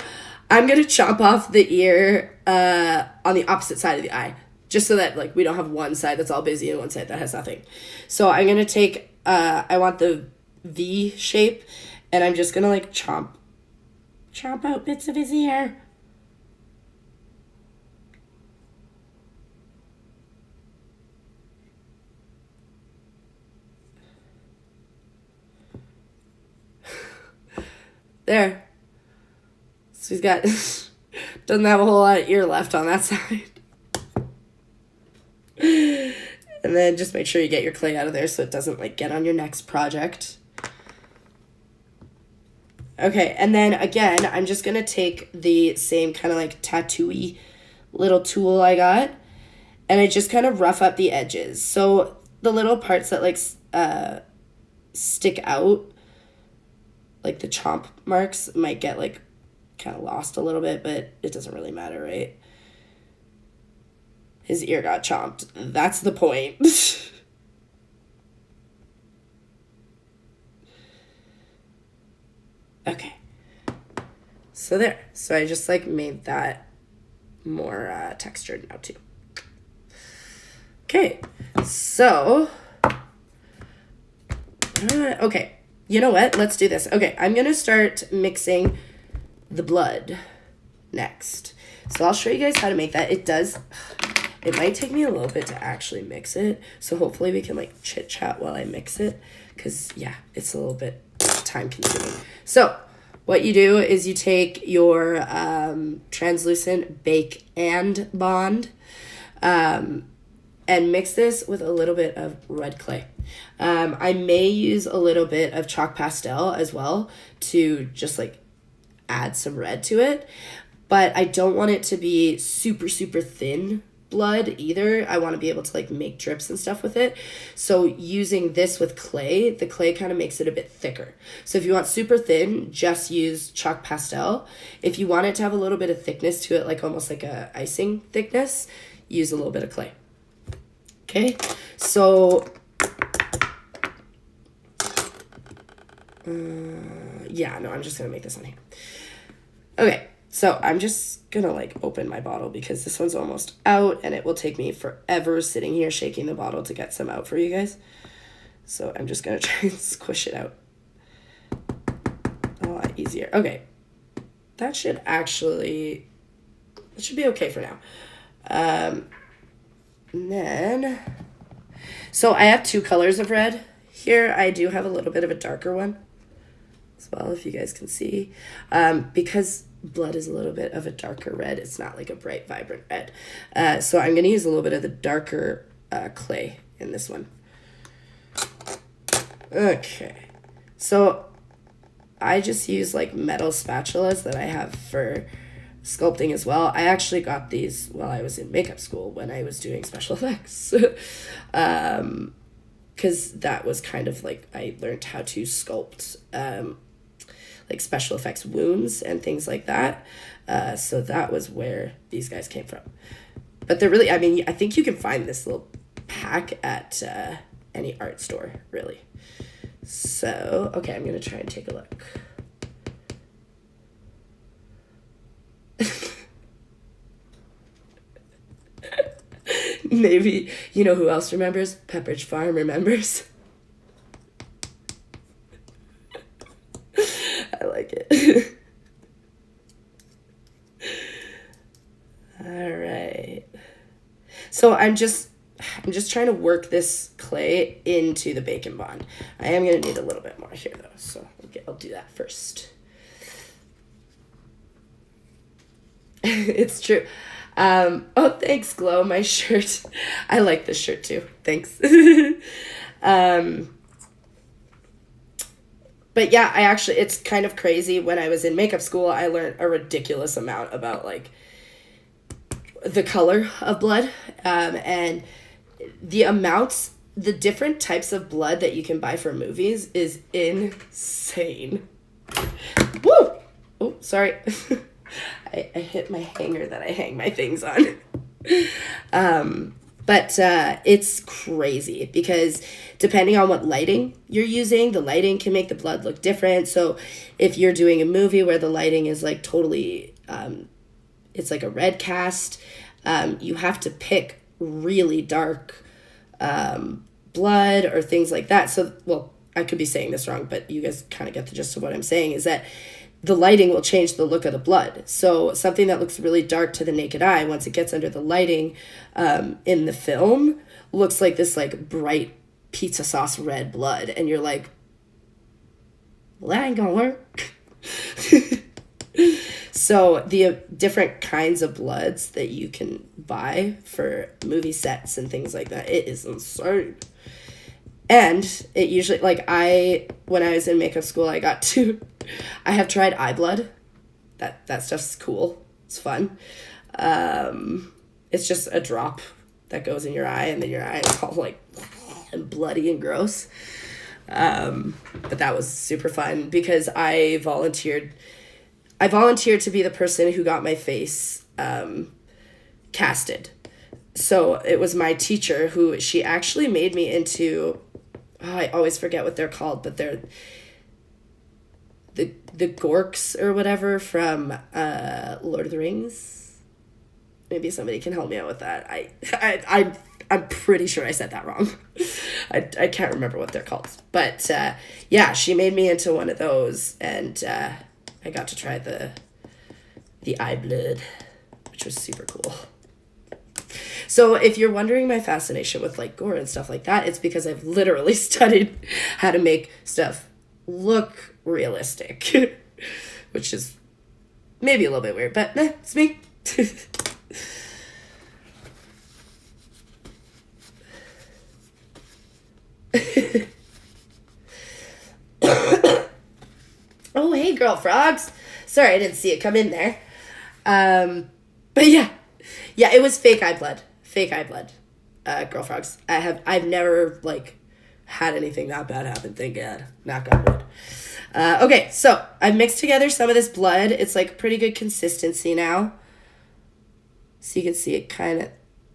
I'm gonna chop off the ear on the opposite side of the eye, just so that like we don't have one side that's all busy and one side that has nothing. So I'm gonna take I want the V shape, and I'm just gonna like chomp out bits of his ear. There. So he's got, doesn't have a whole lot of ear left on that side. And then just make sure you get your clay out of there so it doesn't like get on your next project. Okay, and then again, I'm just going to take the same kind of like tattoo-y little tool I got, and I just kind of rough up the edges. So the little parts that like stick out, like the chomp marks, might get like kind of lost a little bit, but it doesn't really matter, right? His ear got chomped. That's the point. Okay. So there. So I just like made that more textured now too. Okay. So, okay. You know what? Let's do this. Okay. I'm going to start mixing the blood next. So I'll show you guys how to make that. It might take me a little bit to actually mix it. So hopefully we can like chit chat while I mix it. Cause yeah, it's a little bit time consuming. So what you do is you take your translucent Bake and Bond and mix this with a little bit of red clay. I may use a little bit of chalk pastel as well to just like add some red to it, but I don't want it to be super, super thin blood either. I want to be able to like make drips and stuff with it. So using this with clay, the clay kind of makes it a bit thicker. So if you want super thin, just use chalk pastel. If you want it to have a little bit of thickness to it, like almost like a icing thickness, use a little bit of clay. Okay, so yeah, no, I'm just gonna make this on here. Okay, so I'm just gonna like open my bottle because this one's almost out and it will take me forever sitting here shaking the bottle to get some out for you guys. So I'm just gonna try and squish it out a lot easier. Okay, that should be okay for now. And then, so I have two colors of red here. I do have a little bit of a darker one as well, if you guys can see, because blood is a little bit of a darker red. It's not like a bright, vibrant red. So I'm going to use a little bit of the darker clay in this one. Okay. So I just use like metal spatulas that I have for sculpting as well. I actually got these while I was in makeup school when I was doing special effects. Because that was kind of like, I learned how to sculpt like special effects wounds and things like that. So that was where these guys came from. But they're really, I mean, I think you can find this little pack at any art store, really. So, okay, I'm going to try and take a look. Maybe, you know who else remembers? Pepperidge Farm remembers. I like it. All right. So I'm just trying to work this clay into the Bake and Bond. I am going to need a little bit more here though, so I'll do that first. It's true. Oh, thanks, Glow, my shirt. I like this shirt too. Thanks. But yeah, it's kind of crazy. When I was in makeup school, I learned a ridiculous amount about like the color of blood, and the different types of blood that you can buy for movies is insane. Woo! Oh, sorry. I hit my hanger that I hang my things on. But it's crazy because depending on what lighting you're using, the lighting can make the blood look different. So if you're doing a movie where the lighting is like totally, it's like a red cast, you have to pick really dark blood or things like that. So, well, I could be saying this wrong, but you guys kind of get the gist of what I'm saying is that the lighting will change the look of the blood. So something that looks really dark to the naked eye, once it gets under the lighting in the film, looks like this like bright pizza sauce red blood. And you're like, well, that ain't gonna work. So the different kinds of bloods that you can buy for movie sets and things like that, it is insane. And it usually, like, when I was in makeup school, I have tried eye blood. That stuff's cool. It's fun. It's just a drop that goes in your eye, and then your eye is all like and bloody and gross. But that was super fun because I volunteered to be the person who got my face casted. So it was my teacher who, she actually made me into, I always forget what they're called, but they're the Gorks or whatever from Lord of the Rings. Maybe somebody can help me out with that. I'm pretty sure I said that wrong. I can't remember what they're called. But yeah, she made me into one of those, and I got to try the eye blood, which was super cool. So if you're wondering my fascination with like gore and stuff like that, it's because I've literally studied how to make stuff look realistic, which is maybe a little bit weird, but it's me. Oh, hey, girl frogs. Sorry, I didn't see it come in there. But yeah, it was fake eye blood. Girl frogs. I've never like had anything that bad happen. Thank God. Knock on wood. Okay, so I've mixed together some of this blood. It's like pretty good consistency now. So you can see it kind of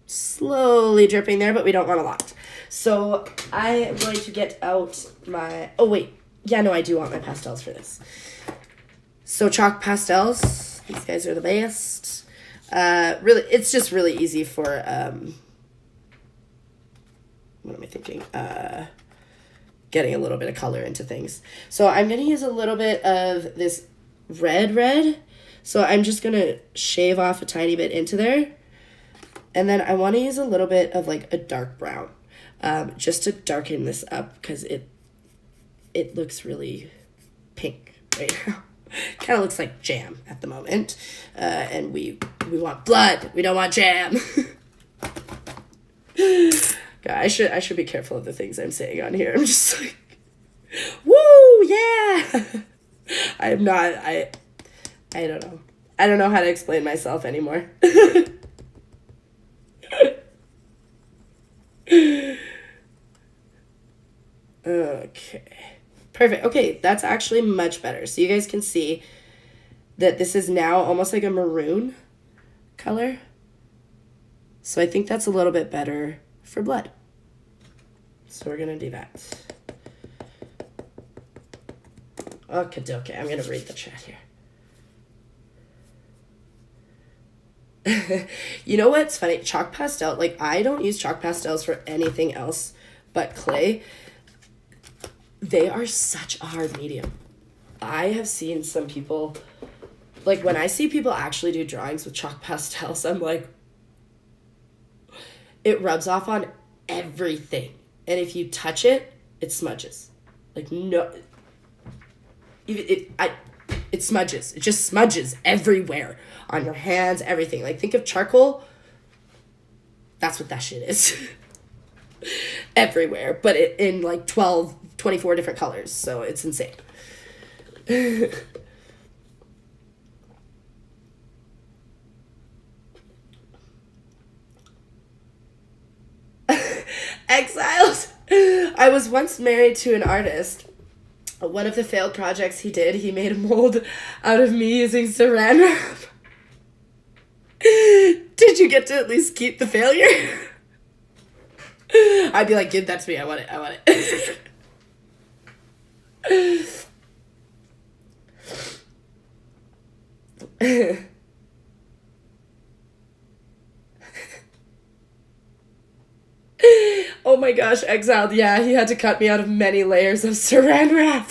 slowly dripping there, but we don't want a lot. So I am going to get out my, oh wait, yeah, no, I do want my pastels for this. So chalk pastels, these guys are the best. Really, it's just really easy for, what am I thinking? Getting a little bit of color into things. So I'm going to use a little bit of this red. So I'm just going to shave off a tiny bit into there. And then I want to use a little bit of like a dark brown, just to darken this up because it looks really pink right now. Kind of looks like jam at the moment. And we want blood. We don't want jam. God, I should be careful of the things I'm saying on here. I'm just like, woo, yeah. I am not, I don't know. I don't know how to explain myself anymore. Okay. Perfect. Okay, that's actually much better. So you guys can see that this is now almost like a maroon color. So I think that's a little bit better for blood. So we're going to do that. Okay, I'm going to read the chat here. You know what's funny? Chalk pastel, like I don't use chalk pastels for anything else but clay. They are such a hard medium. I have seen some people, like when I see people actually do drawings with chalk pastels, I'm like, it rubs off on everything. And if you touch it, it smudges. Like no, it smudges. It just smudges everywhere on your hands, everything. Like think of charcoal. That's what that shit is. Everywhere, but in like 24 different colors. So it's insane. Exiled. I was once married to an artist. One of the failed projects he did, he made a mold out of me using saran wrap. Did you get to at least keep the failure? I'd be like, give that to me. I want it. Oh my gosh, exiled. Yeah, he had to cut me out of many layers of saran wrap.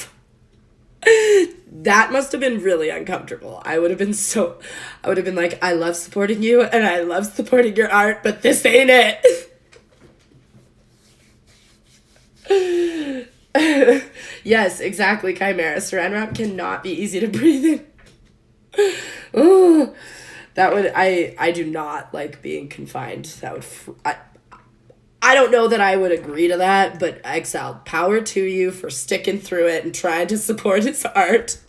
That must have been really uncomfortable. I would have been like, I love supporting you and I love supporting your art, but this ain't it. Yes, exactly, Chimera. Saran wrap cannot be easy to breathe in. Oh, that would, I do not like being confined. That would, I don't know that I would agree to that, but Exile, power to you for sticking through it and trying to support his art.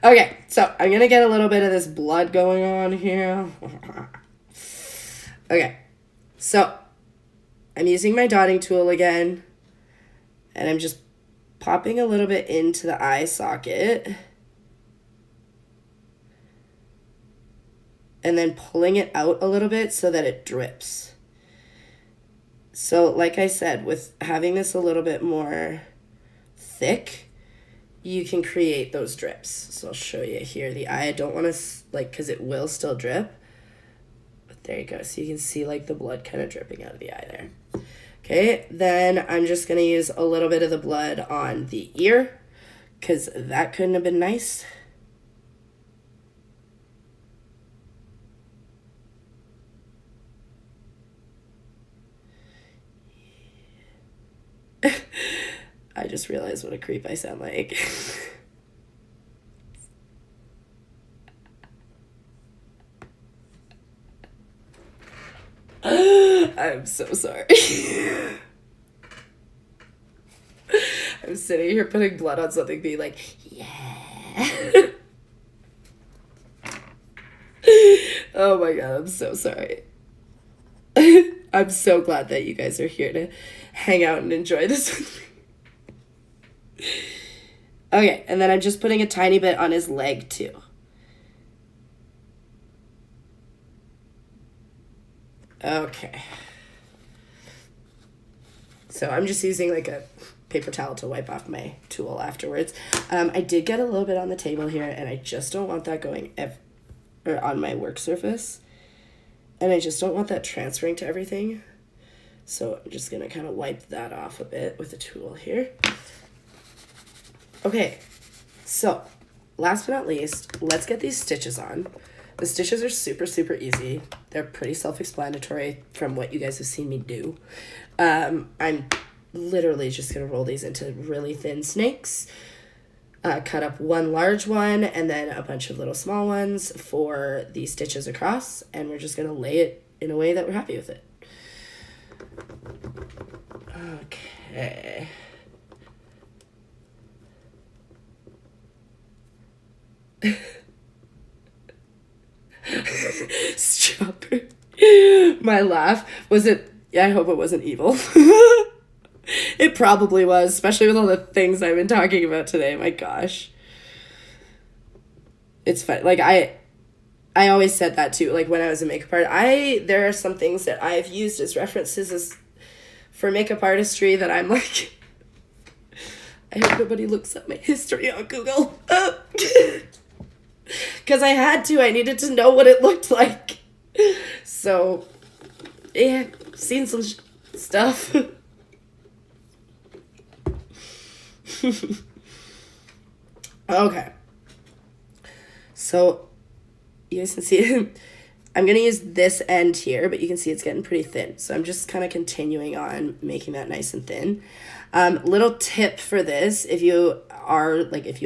Okay, so I'm gonna get a little bit of this blood going on here. Okay, so I'm using my dotting tool again, and I'm just popping a little bit into the eye socket, and then pulling it out a little bit so that it drips. So like I said, with having this a little bit more thick, you can create those drips. So I'll show you here. The eye, I don't want to, like, because it will still drip. But there you go. So you can see, like, the blood kind of dripping out of the eye there. Okay, then I'm just going to use a little bit of the blood on the ear, because that couldn't have been nice. I just realized what a creep I sound like. I'm so sorry. I'm sitting here putting blood on something, being like, yeah. Oh my god, I'm so sorry. I'm so glad that you guys are here to hang out and enjoy this with me. Okay, and then I'm just putting a tiny bit on his leg too. Okay. So I'm just using like a paper towel to wipe off my tool afterwards. I did get a little bit on the table here, and I just don't want that going or on my work surface. And I just don't want that transferring to everything. So I'm just going to kind of wipe that off a bit with the tool here. Okay, so last but not least, let's get these stitches on. The stitches are super, super easy. They're pretty self-explanatory from what you guys have seen me do. I'm literally just going to roll these into really thin snakes, cut up one large one and then a bunch of little small ones for the stitches across, and we're just going to lay it in a way that we're happy with it. Okay. Strawberry. My laugh wasn't, I hope it wasn't evil. It probably was, especially with all the things I've been talking about today. My gosh. It's fun. Like, I always said that too. Like, when I was a makeup artist, there are some things that I've used as references for makeup artistry that I'm like, I hope nobody looks up my history on Google. Because I had to. I needed to know what it looked like. So, yeah, seen some stuff. Okay. So, you guys can see it. I'm going to use this end here, but you can see it's getting pretty thin. So I'm just kind of continuing on making that nice and thin. Little tip for this, if you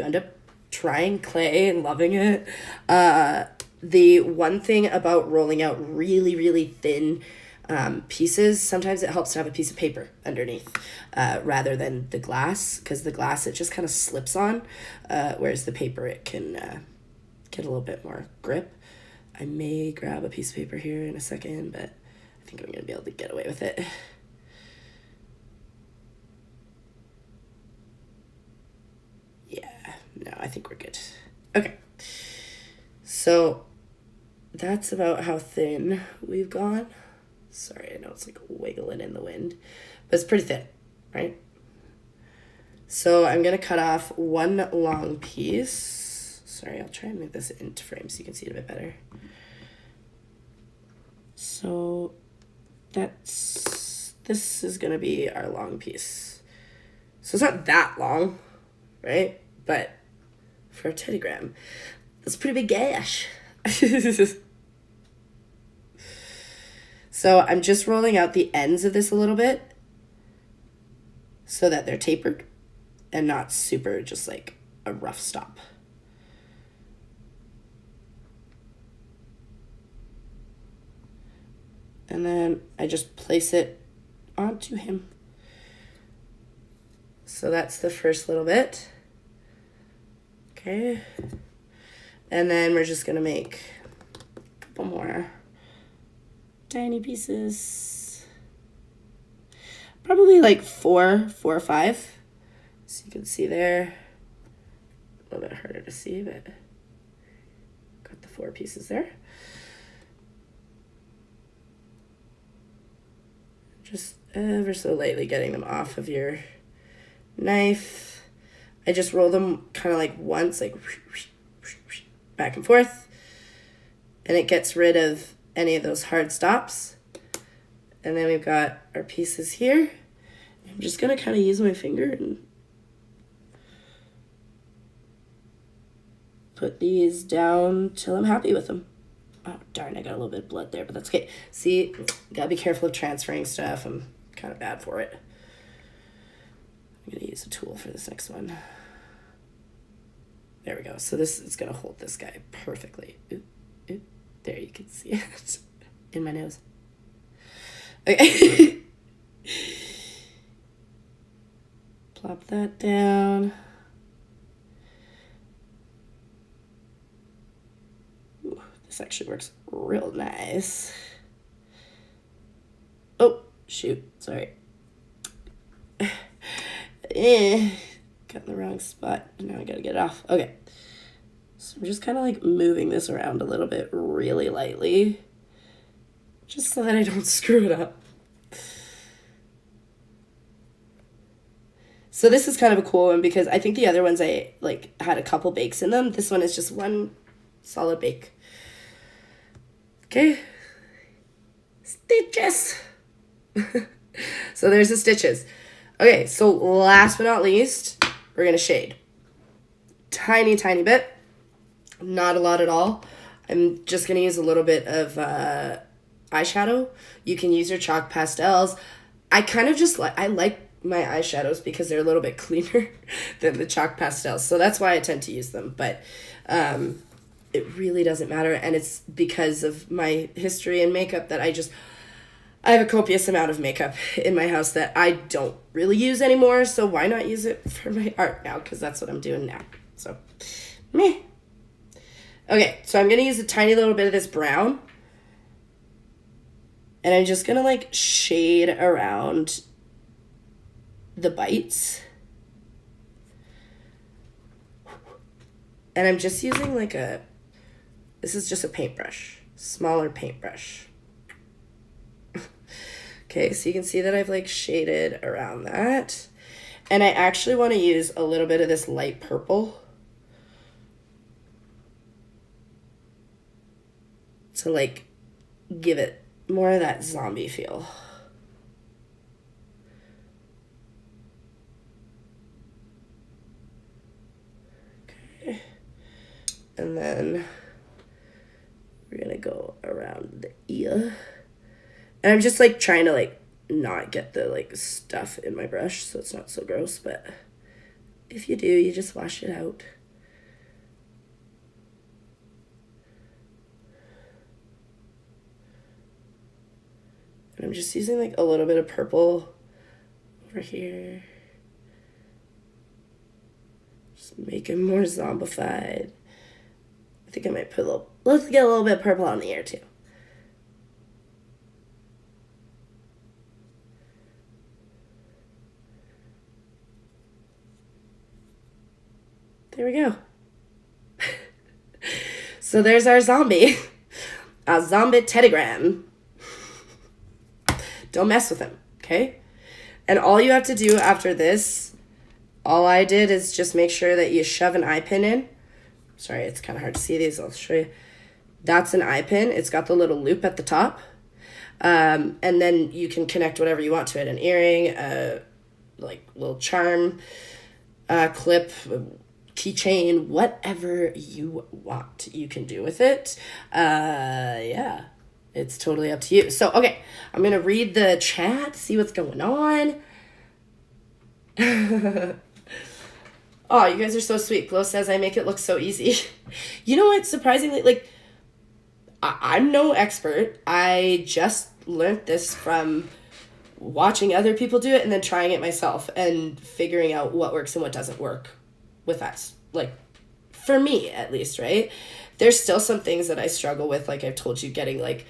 end up trying clay and loving it, the one thing about rolling out really, really thin pieces, sometimes it helps to have a piece of paper underneath rather than the glass, because the glass, it just kind of slips on, whereas the paper, it can get a little bit more grip. I may grab a piece of paper here in a second, but I think I'm going to be able to get away with it. Yeah, no, I think we're good. Okay. So that's about how thin we've gone. Sorry, I know it's like wiggling in the wind, but it's pretty thin, right? So I'm going to cut off one long piece. Sorry, I'll try and move this into frame so you can see it a bit better. So this is going to be our long piece. So it's not that long, right? But for a teddygram, that's a pretty big gash. So I'm just rolling out the ends of this a little bit. so that they're tapered and not super just like a rough stop. And then I just place it onto him. So that's the first little bit. Okay. And then we're just gonna make a couple more tiny pieces. Probably like four or five. So you can see there. A little bit harder to see, but got the 4 pieces there. Just ever so lightly getting them off of your knife. I just roll them kind of like once, like back and forth, and it gets rid of any of those hard stops. And then we've got our pieces here. I'm just gonna kind of use my finger and put these down till I'm happy with them. Oh darn, I got a little bit of blood there, but that's okay. See, gotta be careful of transferring stuff. I'm kind of bad for it. I'm gonna use a tool for this next one. There we go. So this is gonna hold this guy perfectly. Ooh, ooh. There, you can see it in my nose. Okay. Plop that down. Ooh, this actually works real nice. Oh, shoot. Sorry. Got in the wrong spot. Now I gotta get it off. Okay. So I'm just kind of like moving this around a little bit really lightly, just so that I don't screw it up. So this is kind of a cool one because I think the other ones I like had a couple bakes in them. This one is just one solid bake. Okay. Stitches. So there's the stitches. Okay, so last but not least, we're gonna shade. Tiny, tiny bit. Not a lot at all. I'm just gonna use a little bit of eyeshadow. You can use your chalk pastels. I kind of just I like my eyeshadows because they're a little bit cleaner than the chalk pastels. So that's why I tend to use them. But it really doesn't matter. And it's because of my history in makeup that I have a copious amount of makeup in my house that I don't really use anymore, so why not use it for my art now? Because that's what I'm doing now. So, meh. Okay, so I'm going to use a tiny little bit of this brown. And I'm just going to, like, shade around the bites. And I'm just using, like, this is just a paintbrush. Smaller paintbrush. Okay, so you can see that I've like shaded around that. And I actually want to use a little bit of this light purple to like give it more of that zombie feel. Okay. And then we're gonna go around the ear. And I'm just like trying to like not get the like stuff in my brush so it's not so gross, but if you do, you just wash it out. And I'm just using like a little bit of purple over here. Just make it more zombified. I think I might put let's get a little bit of purple on the ear too. There we go. So there's our zombie. A zombie teddygram. Don't mess with him, okay? And all you have to do after this, all I did is just make sure that you shove an eye pin in. Sorry, it's kind of hard to see these. I'll show you. That's an eye pin. It's got the little loop at the top. And then you can connect whatever you want to it. An earring, like little charm, clip, keychain, whatever you want, you can do with it. Yeah, it's totally up to you. So, okay, I'm going to read the chat, see what's going on. Oh, you guys are so sweet. Glow says I make it look so easy. You know what? Surprisingly, like, I'm no expert. I just learned this from watching other people do it and then trying it myself and figuring out what works and what doesn't work with that. Like, for me, at least, right? There's still some things that I struggle with. Like I've told you, getting, like,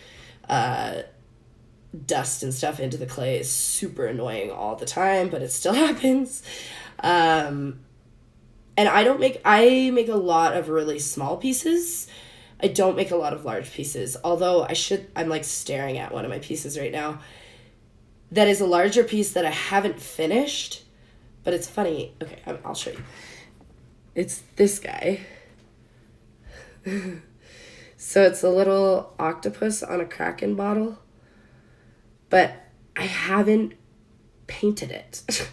dust and stuff into the clay is super annoying all the time, but it still happens. And I make a lot of really small pieces. I don't make a lot of large pieces, although I'm like staring at one of my pieces right now. That is a larger piece that I haven't finished, but it's funny. Okay, I'll show you. It's this guy. So it's a little octopus on a Kraken bottle, but I haven't painted it.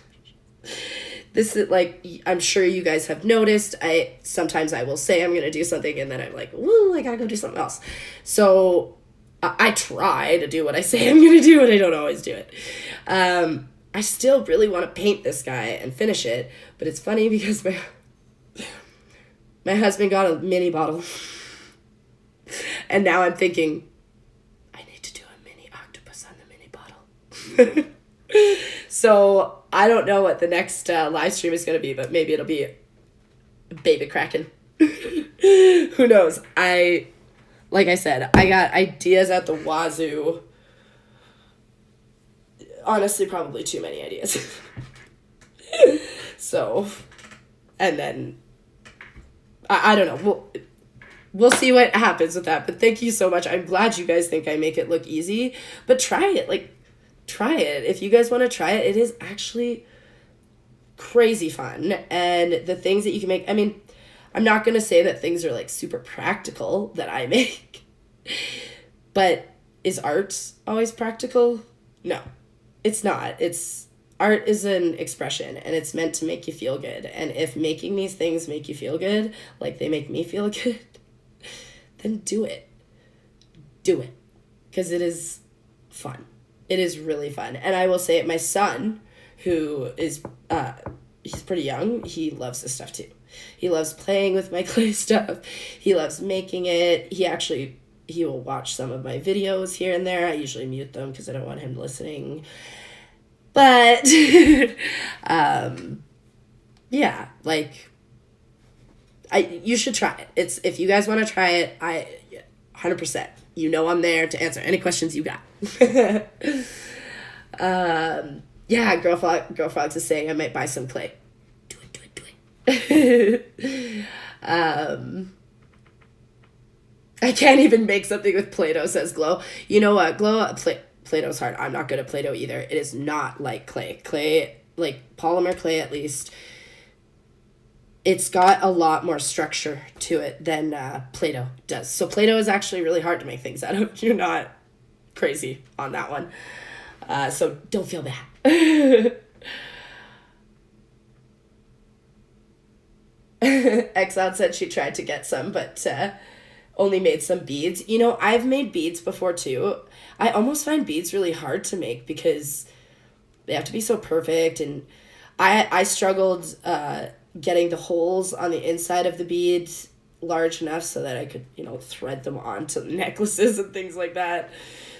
This is, like, I'm sure you guys have noticed, sometimes I will say I'm going to do something and then I'm like, woo, I got to go do something else. So I try to do what I say I'm going to do, and I don't always do it. I still really want to paint this guy and finish it, but it's funny because my husband got a mini bottle, and now I'm thinking, I need to do a mini octopus on the mini bottle. So I don't know what the next live stream is going to be, but maybe it'll be Baby Kraken. Who knows? Like I said, I got ideas at the wazoo. Honestly, probably too many ideas. So, and then, I don't know. We'll see what happens with that. But thank you so much. I'm glad you guys think I make it look easy. But try it. Like, try it. If you guys want to try it, it is actually crazy fun. And the things that you can make, I mean, I'm not going to say that things are, like, super practical that I make. But is art always practical? No, it's not. Art is an expression, and it's meant to make you feel good. And if making these things make you feel good, like they make me feel good, then do it. Do it. Because it is fun. It is really fun. And I will say it, my son, who is, he's pretty young, he loves this stuff too. He loves playing with my clay stuff. He loves making it. He will watch some of my videos here and there. I usually mute them because I don't want him listening. But, yeah, like, you should try it. If you guys want to try it, 100%. You know I'm there to answer any questions you got. Yeah, Girl Frogs is saying I might buy some clay. Do it. I can't even make something with Play-Doh, says Glow. You know what, Glow? Play-Doh's hard. I'm not good at Play-Doh either. It is not like clay. Clay, like polymer clay at least, it's got a lot more structure to it than Play-Doh does. So Play-Doh is actually really hard to make things out of. You're not crazy on that one. So don't feel bad. Exiled said she tried to get some, but only made some beads. You know, I've made beads before too. I almost find beads really hard to make because they have to be so perfect, and I struggled getting the holes on the inside of the beads large enough so that I could, thread them onto necklaces and things like that.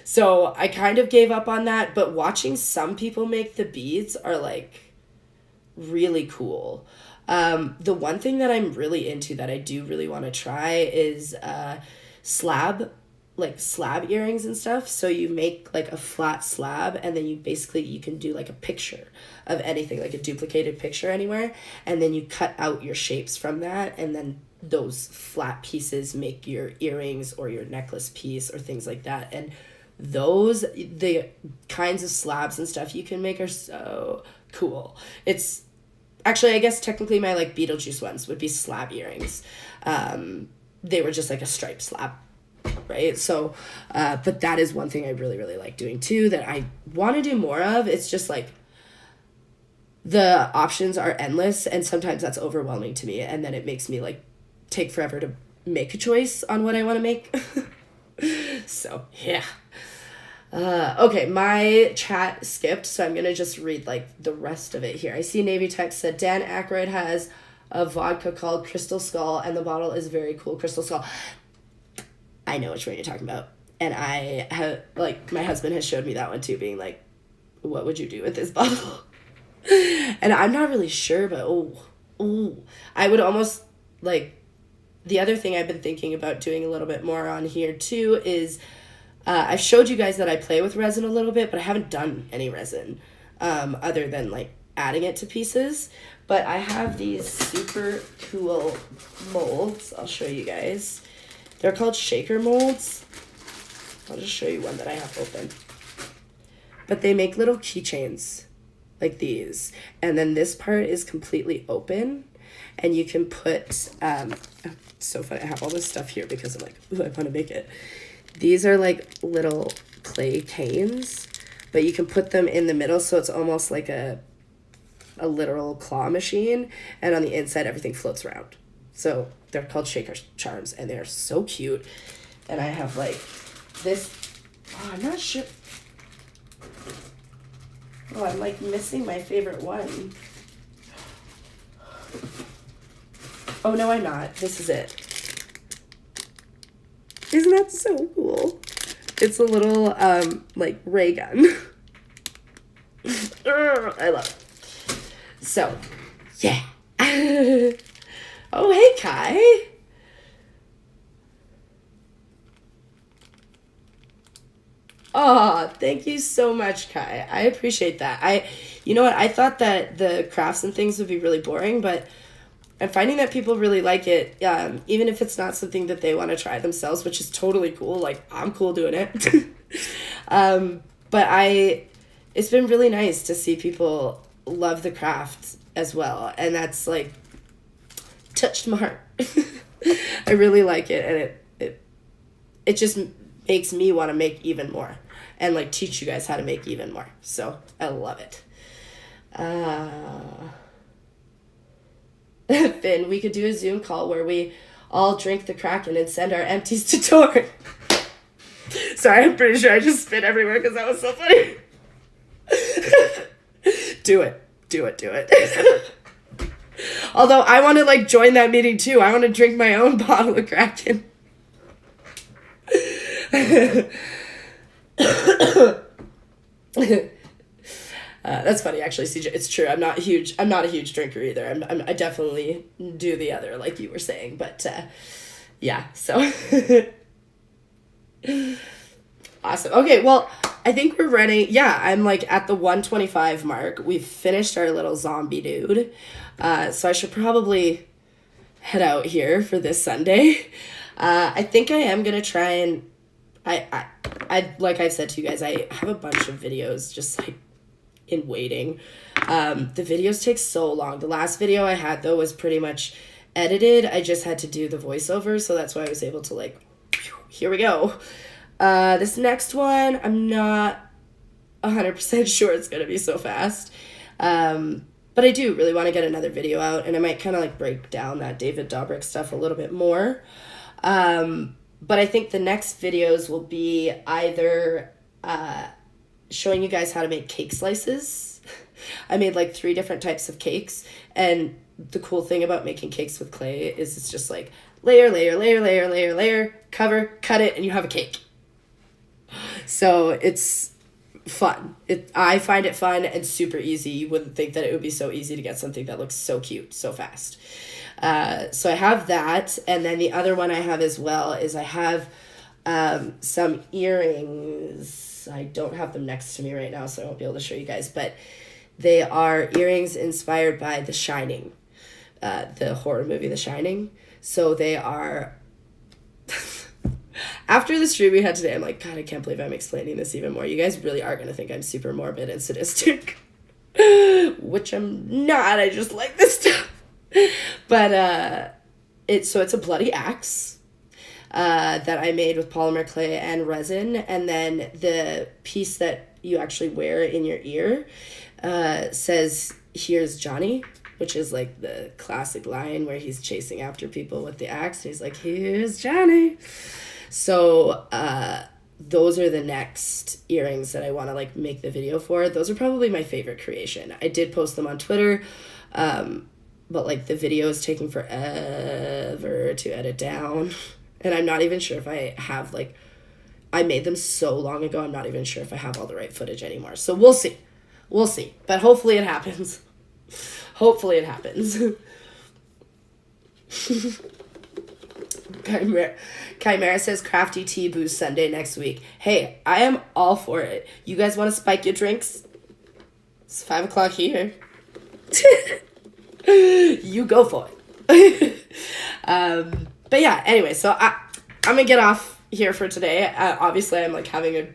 So I kind of gave up on that, but watching some people make the beads are like really cool. The one thing that I'm really into that I do really want to try is slab earrings and stuff. So you make like a flat slab, and then you can do like a picture of anything, like a duplicated picture anywhere, and then you cut out your shapes from that, and then those flat pieces make your earrings or your necklace piece or things like that. And the kinds of slabs and stuff you can make are so cool. It's actually, I guess technically my like Beetlejuice ones would be slab earrings. They were just like a striped slab, right? So, but that is one thing I really, really like doing too, that I want to do more of. It's just like the options are endless, and sometimes that's overwhelming to me, and then it makes me like take forever to make a choice on what I want to make. So, yeah. Okay, my chat skipped, so I'm gonna just read like the rest of it here. I see Navy Tech said Dan Aykroyd has a vodka called Crystal Skull, and the bottle is very cool. Crystal Skull. I know which one you're talking about, and I have like my husband has showed me that one too, being like, "What would you do with this bottle?" And I'm not really sure, but I would almost like. The other thing I've been thinking about doing a little bit more on here too is I've showed you guys that I play with resin a little bit, but I haven't done any resin other than like adding it to pieces. But I have these super cool molds. I'll show you guys. They're called shaker molds. I'll just show you one that I have open. But they make little keychains like these. And then this part is completely open. And you can put, so funny, I have all this stuff here because I'm like, ooh, I want to make it. These are like little clay canes, but you can put them in the middle so it's almost like a literal claw machine, and on the inside everything floats around. So they're called shaker charms, and they're so cute. And I have like this, I'm not sure. Oh, I'm like missing my favorite one. Oh, no, I'm not. This is it. Isn't that so cool? It's a little, like, ray gun. I love it. So, yeah. Oh, hey, Kai. Oh, thank you so much, Kai. I appreciate that. You know what? I thought that the crafts and things would be really boring, but I'm finding that people really like it, even if it's not something that they want to try themselves, which is totally cool. Like, I'm cool doing it. But it's been really nice to see people love the craft as well. And that's, like, touched my heart. I really like it, and it just makes me want to make even more and, like, teach you guys how to make even more. So, I love it. Finn, we could do a Zoom call where we all drink the Kraken and send our empties to Torn. Sorry, I'm pretty sure I just spit everywhere because that was so funny. Do it. Although I want to like join that meeting too. I want to drink my own bottle of Kraken. That's funny, actually, CJ. It's true. I'm not a huge drinker either. I definitely do the other, like you were saying. But yeah, so awesome. Okay, well, I think we're running. Yeah, I'm like at the 125 mark. We've finished our little zombie dude. So I should probably head out here for this Sunday. I think I am gonna try and I like I've said to you guys, I have a bunch of videos just like in waiting. The videos take so long. The last video I had though was pretty much edited. I just had to do the voiceover, so that's why I was able to like, here we go. This next one, I'm not 100% sure it's gonna be so fast. But I do really want to get another video out, and I might kind of like break down that David Dobrik stuff a little bit more. But I think the next videos will be either showing you guys how to make cake slices. I made like 3 different types of cakes, and the cool thing about making cakes with clay is it's just like layer, cover, cut it, and you have a cake. So it's fun. I find it fun and super easy. You wouldn't think that it would be so easy to get something that looks so cute so fast. So I have that, and then the other one I have as well is I have some earrings. I don't have them next to me right now, so I won't be able to show you guys, but they are earrings inspired by The Shining, the horror movie The Shining. So they are... After the stream we had today, I'm like, God, I can't believe I'm explaining this even more. You guys really are going to think I'm super morbid and sadistic. Which I'm not. I just like this stuff. But it's a bloody axe that I made with polymer clay and resin. And then the piece that you actually wear in your ear says, "Here's Johnny," which is like the classic line where he's chasing after people with the axe. And he's like, "Here's Johnny." So those are the next earrings that I want to like make the video for. Those are probably my favorite creation. I did post them on Twitter, but like the video is taking forever to edit down, and I'm not even sure if I have like, I made them so long ago, I'm not even sure if I have all the right footage anymore. So we'll see. We'll see. But hopefully it happens. Hopefully it happens. Chimera says Crafty Tea Boost Sunday next week. Hey, I am all for it. You guys want to spike your drinks? It's 5 o'clock here. You go for it. But yeah, anyway, so I'm going to get off here for today. Obviously, I'm like having a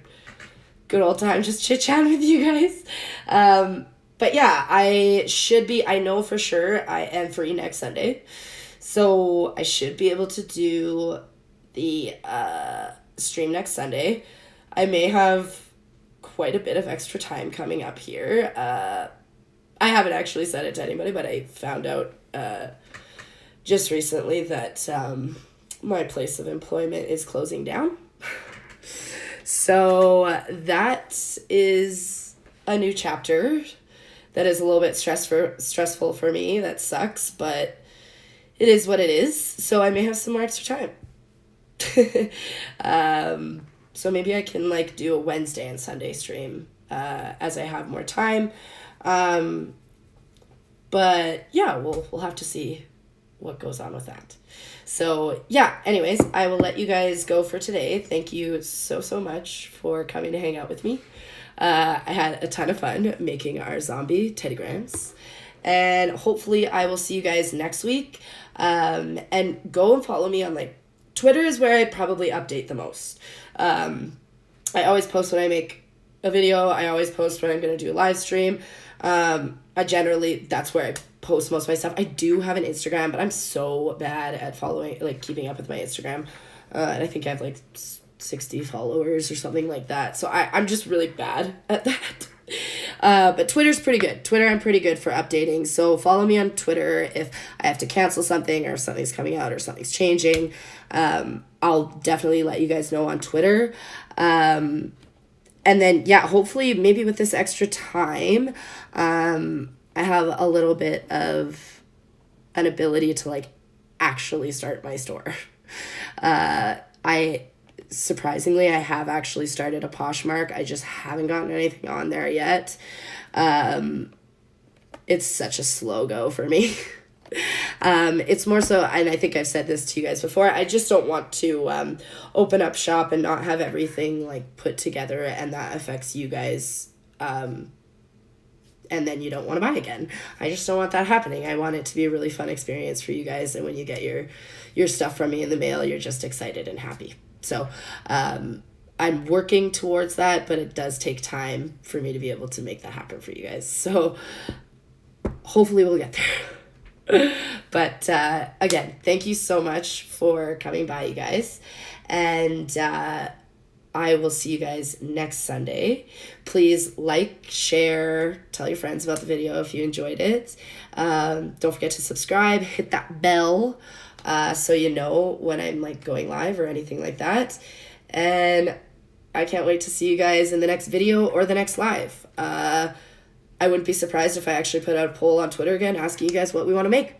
good old time just chit-chatting with you guys. But yeah, I know for sure I am free next Sunday. So I should be able to do the stream next Sunday. I may have quite a bit of extra time coming up here. I haven't actually said it to anybody, but I found out just recently that my place of employment is closing down. So that is a new chapter that is a little bit stressful for me. That sucks, but it is what it is. So I may have some more extra time. So maybe I can like do a Wednesday and Sunday stream as I have more time. But yeah, we'll have to see what goes on with that. So yeah, anyways, I will let you guys go for today. Thank you so much for coming to hang out with me. I had a ton of fun making our zombie teddygrams, and hopefully I will see you guys next week. And go and follow me on like Twitter is where I probably update the most. I always post when I make a video. I always post when I'm going to do a live stream. That's where I post most of my stuff. I do have an Instagram, but I'm so bad at keeping up with my Instagram. And I think I have like 60 followers or something like that. So I'm just really bad at that. But Twitter's pretty good. I'm pretty good for updating. So follow me on Twitter if I have to cancel something or if something's coming out or something's changing. I'll definitely let you guys know on Twitter. And then, yeah, hopefully maybe with this extra time, I have a little bit of an ability to like actually start my store. Surprisingly, I have actually started a Poshmark. I just haven't gotten anything on there yet. It's such a slow go for me. It's more so, and I think I've said this to you guys before, I just don't want to open up shop and not have everything like put together, and that affects you guys, and then you don't want to buy again. I just don't want that happening. I want it to be a really fun experience for you guys, and when you get your stuff from me in the mail, you're just excited and happy. So I'm working towards that, but it does take time for me to be able to make that happen for you guys. So hopefully we'll get there. But again, thank you so much for coming by, you guys. And I will see you guys next Sunday. Please like, share, tell your friends about the video if you enjoyed it. Don't forget to subscribe, hit that bell so you know when I'm like going live or anything like that. And I can't wait to see you guys in the next video or the next live. I wouldn't be surprised if I actually put out a poll on Twitter again asking you guys what we want to make.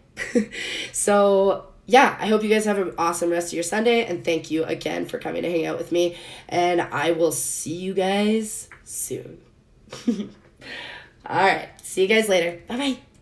So yeah, I hope you guys have an awesome rest of your Sunday, and thank you again for coming to hang out with me, and I will see you guys soon. All right, see you guys later. Bye-bye.